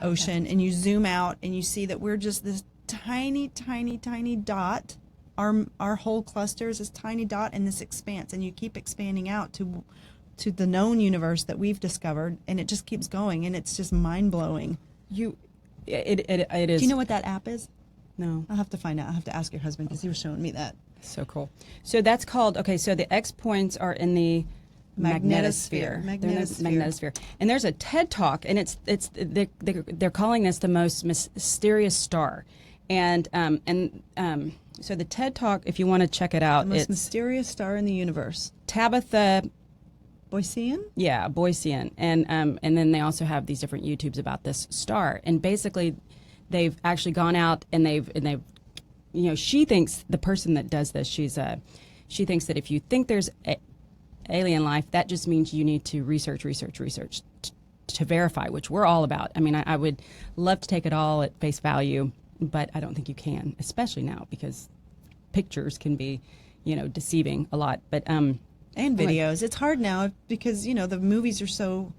ocean, and you zoom out and you see that we're just this tiny, tiny, tiny dot. Our whole cluster is this tiny dot in this expanse, and you keep expanding out to the known universe that we've discovered, and it just keeps going, and it's just mind-blowing. It is. Do you know what that app is? No. I'll have to find out. I'll have to ask your husband, because he was showing me that. So cool. So that's called, so the X points are in the magnetosphere. Magnetosphere. And there's a TED Talk, and they're calling this the most mysterious star. And so the TED Talk, if you want to check it out, The most it's mysterious star in the universe. Tabitha Boycian? Yeah, Boycian. And then they also have these different YouTubes about this star. And basically they've actually gone out and they've she thinks, the person that does this, she thinks that if you think there's alien life, that just means you need to research to verify, which we're all about. I mean, I would love to take it all at face value, but I don't think you can, especially now, because pictures can be, deceiving a lot. But and videos. It's hard now because, the movies are so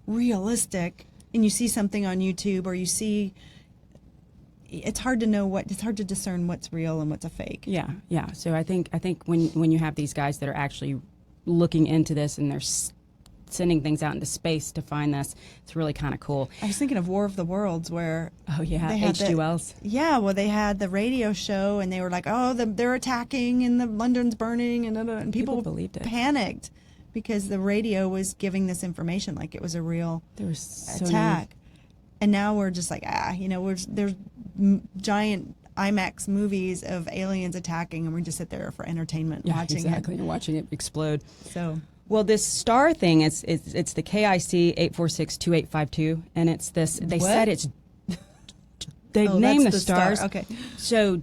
realistic, and you see something on YouTube or you see, it's hard to discern what's real and what's a fake. Yeah. So I think when you have these guys that are actually looking into this, and they're sending things out into space to find this, it's really kind of cool. I was thinking of War of the Worlds, where H.G. Wells. Yeah, well, they had the radio show, and they were like, they're attacking, and the London's burning, and people believed it, panicked because the radio was giving this information like it was a real there was so attack. And now we're just like, there's giant IMAX movies of aliens attacking, and we just sit there for entertainment watching exactly. it. You're watching it explode. So, well, this star thing it's the KIC 8462852, and it's this. They said it's. They named the stars. Star. Okay. So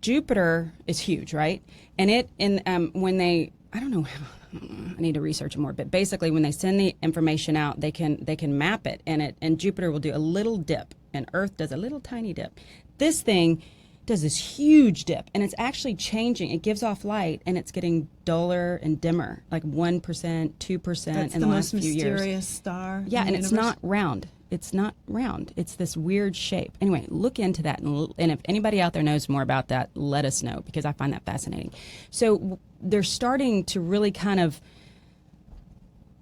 Jupiter is huge, right? And when they, I don't know how. I need to research it more, but basically when they send the information out, they can map it, and Jupiter will do a little dip, and Earth does a little tiny dip. This thing does this huge dip, and it's actually changing. It gives off light, and it's getting duller and dimmer, like 1%, 2% in the last few years. That's the most mysterious star. Yeah, and it's not round. It's not round. It's this weird shape. Anyway, look into that, and if anybody out there knows more about that, let us know, because I find that fascinating. So they're starting to really kind of,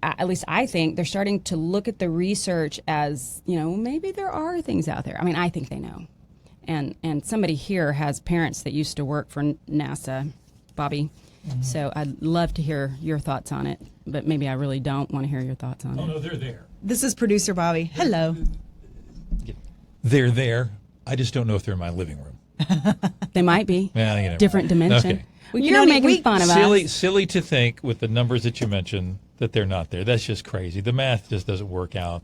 at least I think, they're starting to look at the research as, maybe there are things out there. I mean, I think they know. And somebody here has parents that used to work for NASA, Bobby. Mm-hmm. So I'd love to hear your thoughts on it, but maybe I really don't want to hear your thoughts on it. Oh, no, they're there. This is producer Bobby. Hello. They're there. I just don't know if they're in my living room. They might be. Well, different dimension. Okay. You're making fun of us. Silly to think with the numbers that you mentioned that they're not there. That's just crazy. The math just doesn't work out.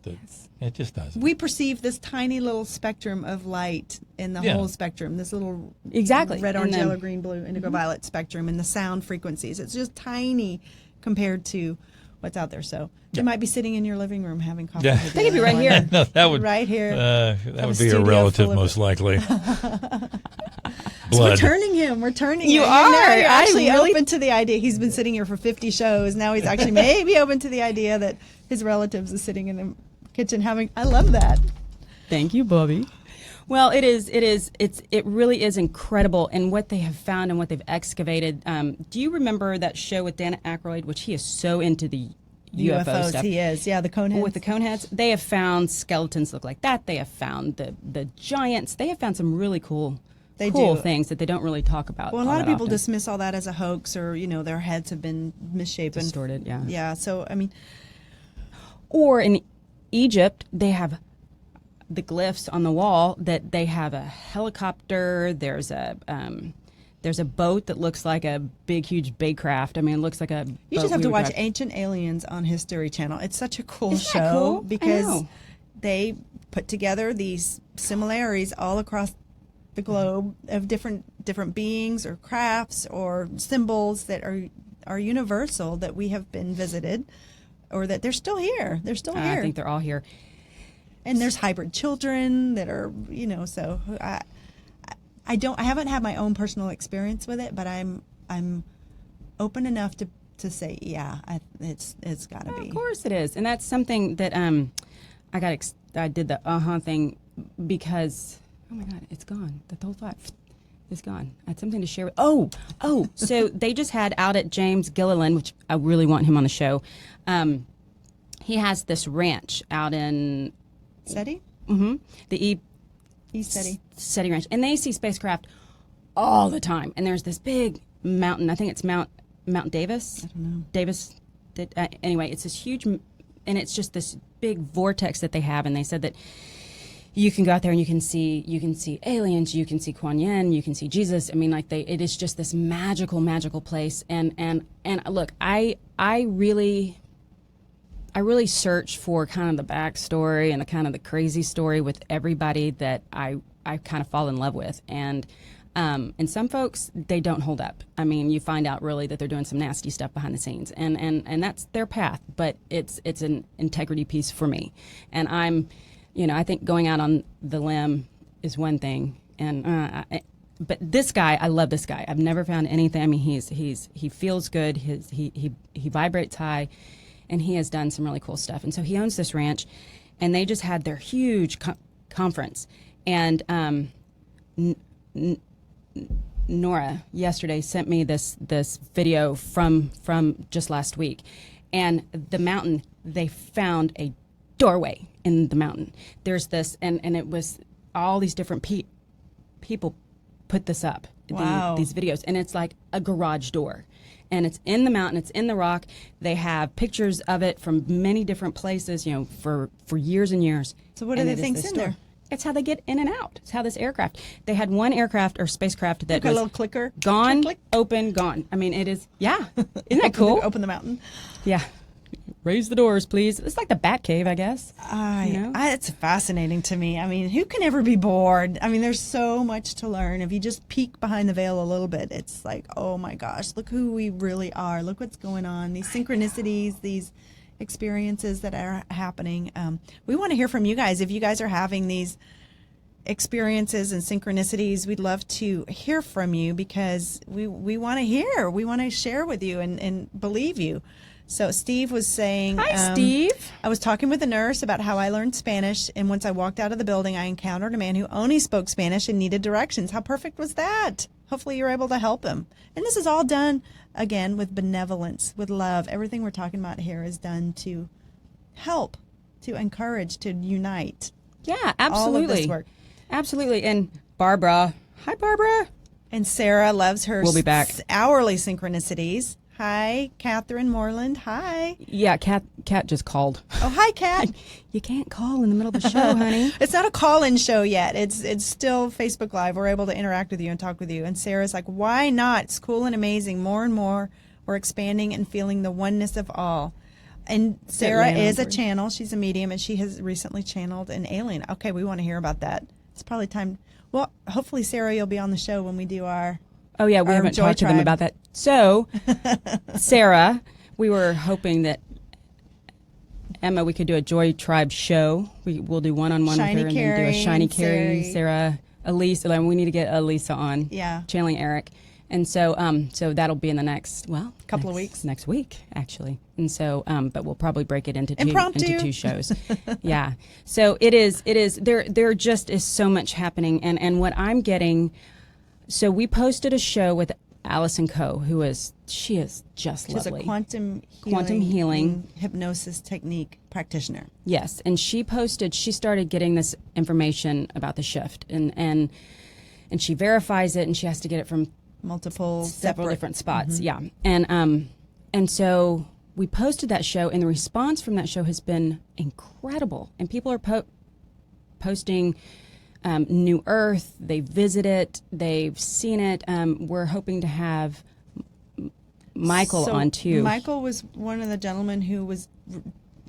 It just doesn't. We perceive this tiny little spectrum of light in the whole spectrum, this little red, orange, yellow, green, blue, indigo, violet spectrum, and the sound frequencies. It's just tiny compared to what's out there. So they might be sitting in your living room having coffee. Yeah. They could be right here. No, that would right here. That would be a relative, most likely. So we're turning him. We're turning him. You are. Now you're actually open to the idea. He's been sitting here for 50 shows. Now he's actually maybe open to the idea that his relatives is sitting in the kitchen having. I love that. Thank you, Bobby. Well, it really is incredible, and what they have found and what they've excavated. Do you remember that show with Dan Aykroyd, which he is so into the UFO stuff? He is, yeah, the cone heads. With the cone heads, they have found skeletons look like that. They have found the giants. They have found some really cool things that they don't really talk about. Well, a lot of people dismiss all that as a hoax, or their heads have been misshapen, distorted. Yeah. Yeah. So I mean, or in Egypt, they have the glyphs on the wall that they have a helicopter. There's a boat that looks like a big, huge Baycraft. I mean, it looks like a. You just have to watch Ancient Aliens on History Channel. It's such a cool show cool? because they put together these similarities all across the globe of different beings or crafts or symbols that are universal, that we have been visited, or that they're still here. They're still here. I think they're all here. And there's hybrid children that are, so I haven't had my own personal experience with it, but I'm open enough to say, it's got to be. Of course it is. And that's something that I did the thing because, oh my God, it's gone. The whole thought is gone. I had something to share with. So they just had out at James Gilliland, which I really want him on the show. He has this ranch out in SETI? Mm-hmm. The East SETI Ranch. And they see spacecraft all the time. And there's this big mountain. I think it's Mount Davis. I don't know. Davis. Anyway, it's this huge, and it's just this big vortex that they have. And they said that you can go out there and you can see aliens, you can see Kuan Yin, you can see Jesus. I mean, it is just this magical place. And look, I really search for kind of the backstory and the kind of the crazy story with everybody that I kind of fall in love with. And some folks, they don't hold up. I mean, you find out really that they're doing some nasty stuff behind the scenes, and that's their path. But it's an integrity piece for me. And I think going out on the limb is one thing. But this guy, I love this guy. I've never found anything. I mean, he feels good. He vibrates high. And he has done some really cool stuff. And so he owns this ranch, and they just had their huge conference. And Nora yesterday sent me this video from just last week. And the mountain, they found a doorway in the mountain. There's this, and it was all these different people put this up, wow. These videos. And it's like a garage door. and it's in the mountain, it's in the rock. They have pictures of it from many different places, for years and years. So what are the things in there? It's how they get in and out. It's how this aircraft. They had one aircraft or spacecraft that like was a little clicker, gone, click. Open, gone. I mean, it is. Yeah, isn't that cool? Open the mountain. Yeah. Raise the doors, please. It's like the Bat Cave, I guess. It's fascinating to me. I mean, who can ever be bored? I mean, there's so much to learn. If you just peek behind the veil a little bit, it's like, oh my gosh, look who we really are. Look what's going on. These synchronicities, these experiences that are happening. We want to hear from you guys. If you guys are having these experiences and synchronicities, we'd love to hear from you, because we want to hear. We want to share with you and believe you. So Steve was saying, hi, Steve. I was talking with a nurse about how I learned Spanish, and once I walked out of the building, I encountered a man who only spoke Spanish and needed directions. How perfect was that? Hopefully you're able to help him. And this is all done, again, with benevolence, with love. Everything we're talking about here is done to help, to encourage, to unite. Yeah, absolutely. All of this work. Absolutely. And Barbara. Hi, Barbara. And Sarah loves her We'll be back. Hourly synchronicities. Hi, Catherine Moreland. Hi. Yeah, Kat just called. Oh, hi, Kat. You can't call in the middle of the show, honey. It's not a call-in show yet. It's still Facebook Live. We're able to interact with you and talk with you. And Sarah's like, why not? It's cool and amazing. More and more, we're expanding and feeling the oneness of all. And Sarah is a channel. She's a medium, and she has recently channeled an alien. Okay, we want to hear about that. It's probably time. Well, hopefully, Sarah, you'll be on the show when we do our... Oh, yeah, we haven't talked to them about that. So, Sarah, we were hoping that, Emma, we could do a Joy Tribe show. We'll do one-on-one with her, and then do a Shiny Kerry, Sarah, Elise. We need to get Elisa on. Yeah. Channeling Eric. And so so that'll be in the next, couple of weeks. Next week, actually. And so, but we'll probably break it into two shows. Yeah. So it is, there just is so much happening. And what I'm getting, so we posted a show with Allison Coe, she is just lovely. She's a quantum healing hypnosis technique practitioner. Yes. And she started getting this information about the shift, and she verifies it, and she has to get it from several different spots. Mm-hmm. Yeah. And so we posted that show, and the response from that show has been incredible. And people are posting New Earth. They visit it. They've seen it. We're hoping to have Michael on too. Michael was one of the gentlemen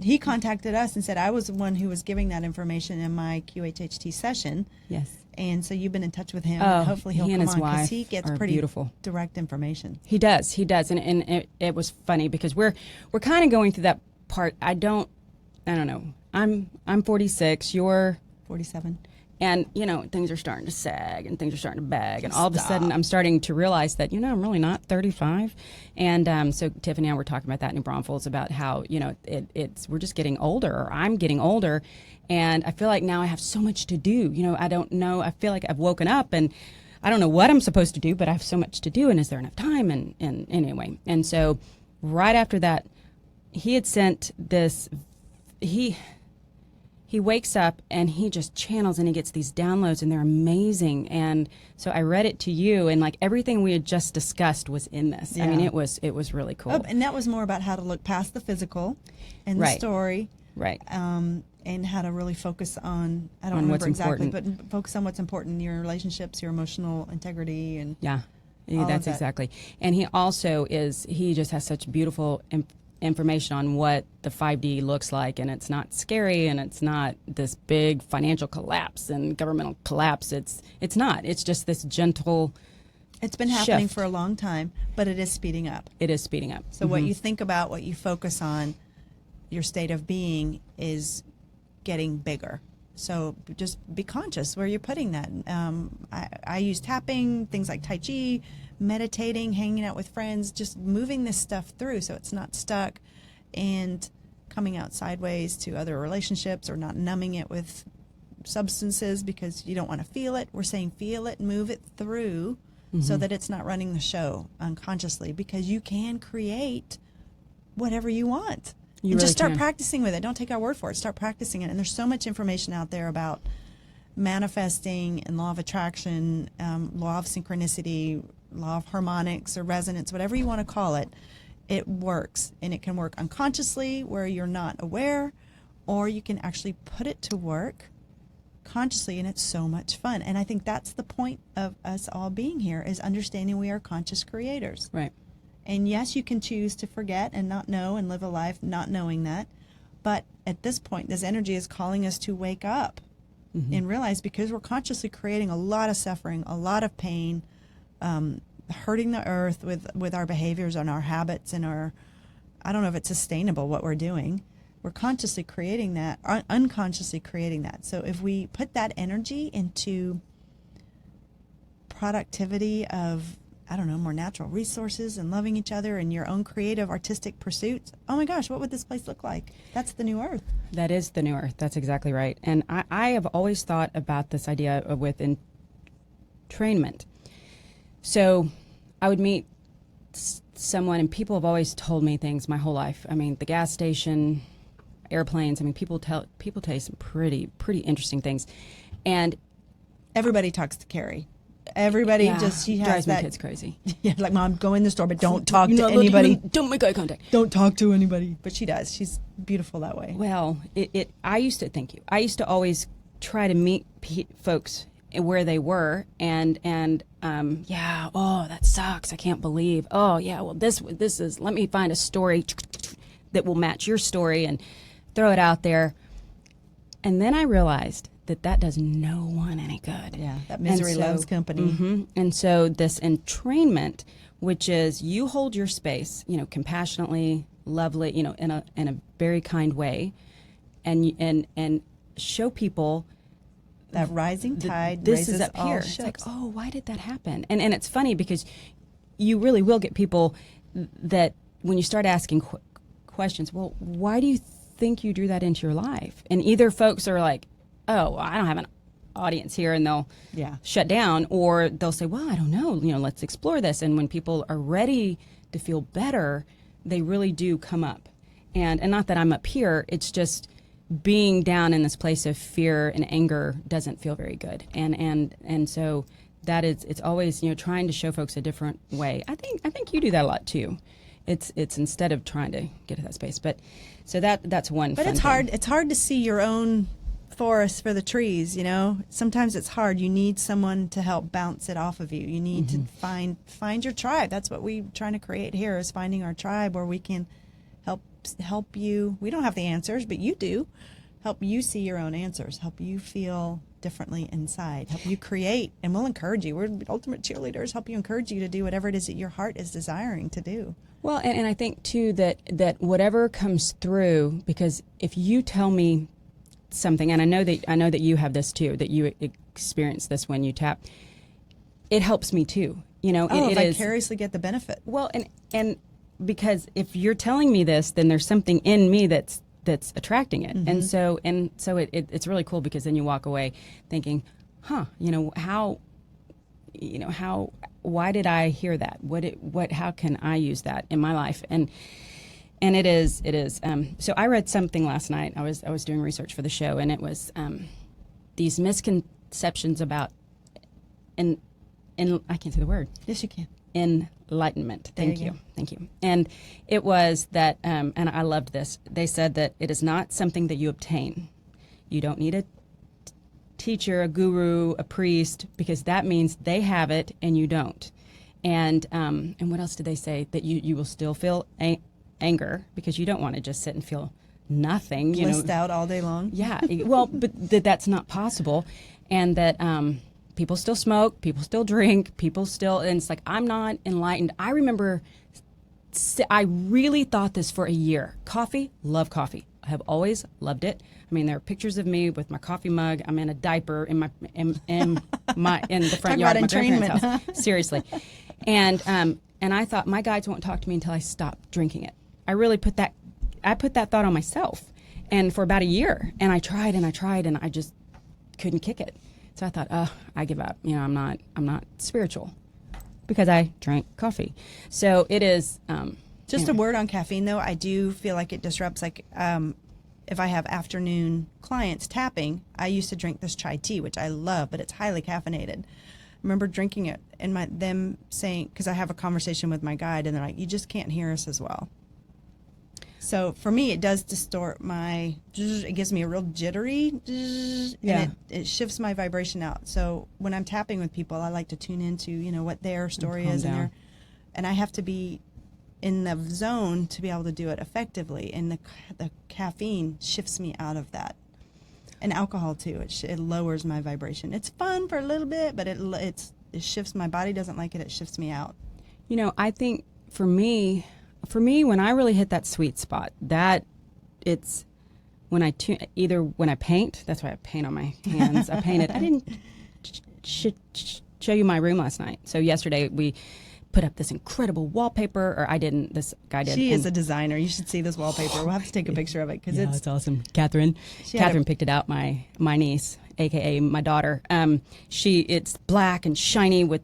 he contacted us and said, I was the one who was giving that information in my QHHT session. Yes. And so you've been in touch with him. Oh, hopefully he'll come on, because he gets pretty beautiful, direct information. He does. And it was funny because we're kind of going through that part. I don't know. I'm 46. You're 47. And, things are starting to sag and things are starting to bag. And all of a sudden, I'm starting to realize that, I'm really not 35. And so Tiffany and I were talking about that in New Braunfels, about how, we're just getting older, or I'm getting older. And I feel like now I have so much to do. I don't know. I feel like I've woken up and I don't know what I'm supposed to do, but I have so much to do. And is there enough time? And anyway. And so right after that, he had sent this, he wakes up and he just channels and he gets these downloads, and they're amazing. And so I read it to you, and like everything we had just discussed was in this. Yeah. I mean, it was really cool. Oh, and that was more about how to look past the physical and the story. Right. And how to really focus on, I don't remember exactly, but focus on what's important in your relationships, your emotional integrity. And that's exactly. And he also he just has such beautiful information on what the 5D looks like, and it's not scary, and it's not this big financial collapse and governmental collapse. It's not. It's just this gentle It's been happening for a long time, but it is speeding up. It is speeding up. So what you think about, what you focus on, your state of being is getting bigger. So just be conscious where you're putting that. I use tapping, things like Tai Chi, meditating, hanging out with friends, just moving this stuff through so it's not stuck and coming out sideways to other relationships, or not numbing it with substances because you don't want to feel it. We're saying feel it, move it through so that it's not running the show unconsciously, because you can create whatever you want. And just start practicing with it. Don't take our word for it. Start practicing it. And there's so much information out there about manifesting and law of attraction, law of synchronicity, law of harmonics or resonance, whatever you want to call it, it works. And it can work unconsciously where you're not aware, or you can actually put it to work consciously, and it's so much fun. And I think that's the point of us all being here, is understanding we are conscious creators. Right. And yes, you can choose to forget and not know and live a life not knowing that. But at this point, this energy is calling us to wake up and realize, because we're consciously creating a lot of suffering, a lot of pain, hurting the earth with our behaviors and our habits and our, I don't know if it's sustainable what we're doing. We're consciously creating that, unconsciously creating that. So if we put that energy into productivity of, I don't know, more natural resources and loving each other and your own creative artistic pursuits, oh my gosh, what would this place look like? That's the new earth. That is the new earth. That's exactly right. And I have always thought about this idea of with entrainment. So I would meet someone, and people have always told me things my whole life. I mean, the gas station, airplanes. I mean, people tell you some pretty interesting things, and everybody talks to Kerry. Everybody she has drives that. My kids crazy. Yeah, like, Mom, go in the store, but don't talk to anybody. Don't make eye contact. Don't talk to anybody. But she does. She's beautiful that way. Well, I used to always try to meet folks where they were, and oh, that sucks. I can't believe. Oh yeah, well this is. Let me find a story that will match your story and throw it out there. And then I realized that does no one any good. Yeah, that misery loves company. And so this entrainment, which is you hold your space, compassionately, lovely, in a very kind way, and show people that rising tide this raises is up all here. ships. It's like, oh, why did that happen? And it's funny because you really will get people that when you start asking questions, well, why do you think you drew that into your life? And either folks are like, oh, I don't have an audience here, and they'll shut down, or they'll say, well, I don't know, let's explore this. And when people are ready to feel better, they really do come up. And not that I'm up here, it's just being down in this place of fear and anger doesn't feel very good. And so that is, it's always, trying to show folks a different way. I think you do that a lot too. It's instead of trying to get to that space. But so that's one. But fun it's hard. thing. It's hard to see your own forest for the trees. Sometimes it's hard. You need someone to help bounce it off of you. You need to find your tribe. That's what we're trying to create here, is finding our tribe where we can help you. We don't have the answers, but you do. Help you see your own answers. Help you feel differently inside. Help you create, and we'll encourage you. We're ultimate cheerleaders. Help you, encourage you to do whatever it is that your heart is desiring to do. Well, and I think too that whatever comes through, because if you tell me something, and I know that you have this too, that you experience this when you tap, it helps me too. It vicariously get the benefit. Well, and because if you're telling me this, then there's something in me that's attracting it. And so it's really cool, because then you walk away thinking, why did I hear that? How can I use that in my life? And it is. So I read something last night. I was doing research for the show, and it was these misconceptions about, and I can't say the word. Yes, you can. Enlightenment. Thank you. And it was that, and I loved this. They said that it is not something that you obtain. You don't need a teacher, a guru, a priest, because that means they have it and you don't. And what else did they say? That you will still feel anger, because you don't want to just sit and feel nothing. Blissed out all day long. Yeah. Well, but that's not possible, and that. People still smoke, people still drink, and it's like, I'm not enlightened. I remember, I really thought this for a year. Coffee, love coffee. I have always loved it. I mean, there are pictures of me with my coffee mug. I'm in a diaper in the front yard of my grandparents' house. Seriously. And I thought, my guides won't talk to me until I stop drinking it. I really put that thought on myself. And for about a year, and I tried, and I just couldn't kick it. So I thought, I give up. I'm not spiritual, because I drank coffee. So it is. Just a word on caffeine, though. I do feel like it disrupts. Like if I have afternoon clients tapping, I used to drink this chai tea, which I love, but it's highly caffeinated. remember drinking it and them saying, because I have a conversation with my guide, and they're like, you just can't hear us as well. So for me, it does distort it gives me a real jittery, and it shifts my vibration out. So when I'm tapping with people, I like to tune into, what their story is, and I have to be in the zone to be able to do it effectively. And the caffeine shifts me out of that. And alcohol too, it lowers my vibration. It's fun for a little bit, but it shifts. My body doesn't like it. It shifts me out. I think for me, when I really hit that sweet spot, that it's when I when I paint. That's why I paint on my hands. I painted. I didn't show you my room last night. So yesterday we put up this incredible wallpaper, or I didn't. This guy did. She is a designer. You should see this wallpaper. We'll have to take a picture of it because it's awesome. Catherine picked it out. My niece, aka my daughter. It's black and shiny with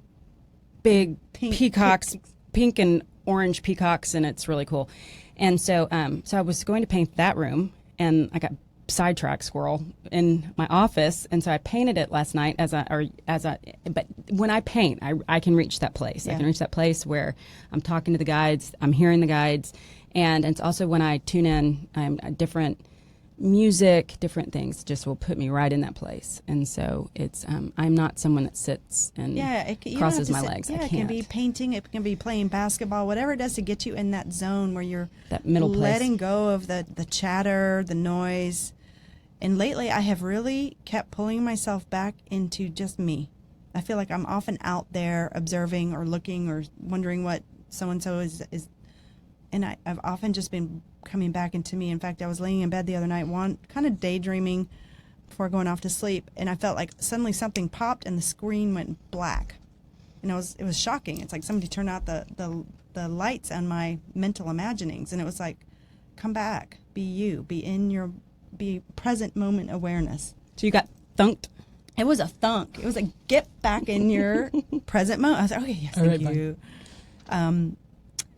big peacocks, pink and orange peacocks, and it's really cool. And so I was going to paint that room, and I got sidetracked squirrel in my office, and so I painted it last night but when I paint, I can reach that place. I can reach that place where I'm talking to the guides, I'm hearing the guides, and it's also when I tune in, different music, different things just will put me right in that place. And so it's I'm not someone that sits and crosses my legs. Yeah, it can be painting, it can be playing basketball, whatever it does to get you in that zone where you're that middle place, letting go of the chatter, the noise. And lately I have really kept pulling myself back into just me. I feel like I'm often out there observing or looking or wondering what so-and-so is. And I've often just been coming back into me. In fact, I was laying in bed the other night, kind of daydreaming before going off to sleep. And I felt like suddenly something popped and the screen went black. And it was shocking. It's like somebody turned out the lights on my mental imaginings. And it was like, come back, be you, be present moment awareness. So you got thunked? It was a thunk. It was like, get back in your present moment. I was like, okay, yes, thank you.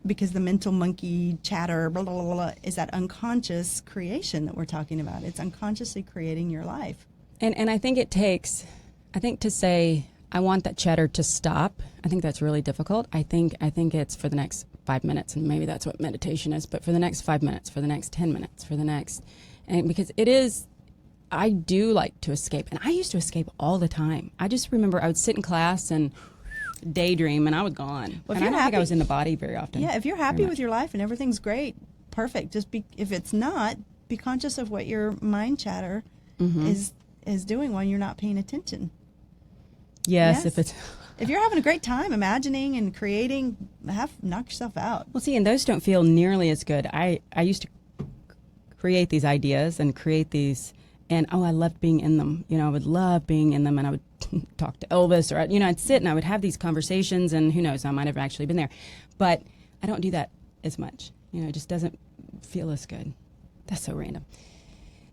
Because the mental monkey chatter, blah, blah, blah, blah, is that unconscious creation that we're talking about. It's unconsciously creating your life. And I think to say, I want that chatter to stop, I think that's really difficult. I think it's for the next 5 minutes, and maybe that's what meditation is, but for the next 5 minutes, for the next 10 minutes, and because I do like to escape, and I used to escape all the time. I just remember I would sit in class and daydream, and I was gone. Well, and I don't think I was in the body very often. Yeah, if you're happy with your life and everything's great, perfect. If it's not, be conscious of what your mind chatter is doing while you're not paying attention. Yes. If you're having a great time imagining and creating, knock yourself out. Well, see, and those don't feel nearly as good. I used to create these ideas and create these, and I loved being in them. I would love being in them, and I would talk to Elvis, or I'd sit and I would have these conversations, and who knows, I might have actually been there, but I don't do that as much. It just doesn't feel as good. That's so random.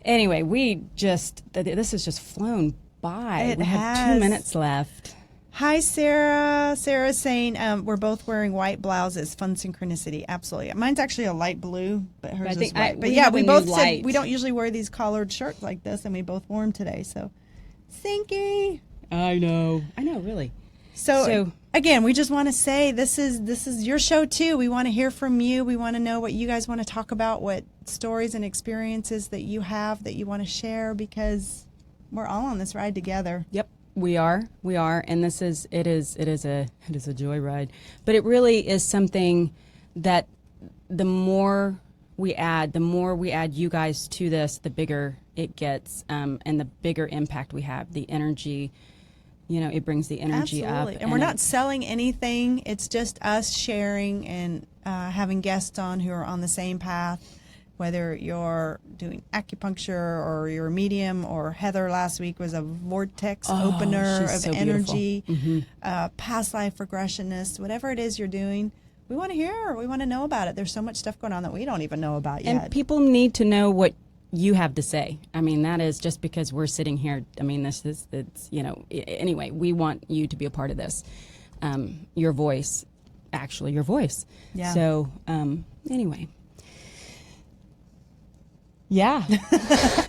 Anyway, this has just flown by. We have 2 minutes left. Hi, Sarah. Sarah's saying we're both wearing white blouses. Fun synchronicity. Absolutely. Mine's actually a light blue, but hers is white. But yeah, we both said we don't usually wear these collared shirts like this, and we both wore them today. So, Sinky. I know, really. So again, we just want to say this is your show too. We want to hear from you. We want to know what you guys want to talk about, what stories and experiences that you have that you want to share, because we're all on this ride together. Yep. We are, and it is a joyride. But it really is something that the more we add you guys to this, the bigger it gets, and the bigger impact we have. The energy, it brings the energy Absolutely. up. And we're not selling anything. It's just us sharing and having guests on who are on the same path. Whether you're doing acupuncture or you're a medium, or Heather last week was a vortex opener of so energy, past life regressionists, whatever it is you're doing, we want to hear, we want to know about it. There's so much stuff going on that we don't even know about yet. And people need to know what you have to say. I mean, that is just because we're sitting here. I mean, anyway, we want you to be a part of this. Your voice. Yeah. So, anyway. Yeah.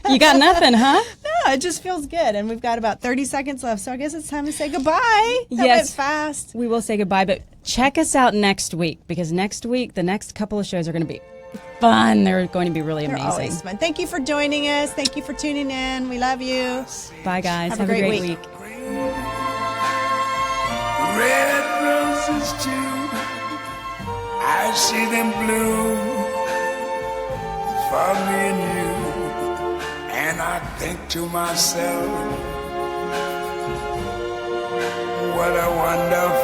You got nothing, huh? No, it just feels good. And we've got about 30 seconds left, so I guess it's time to say goodbye. That Yes. went fast. We will say goodbye, but check us out next week, because next week, the next couple of shows are going to be fun. They're going to be really They're amazing. always fun. Thank you for joining us. Thank you for tuning in. We love you. Bye, guys. Have a great week. Red roses too, I see them bloom for me and you, and I think to myself, what a wonderful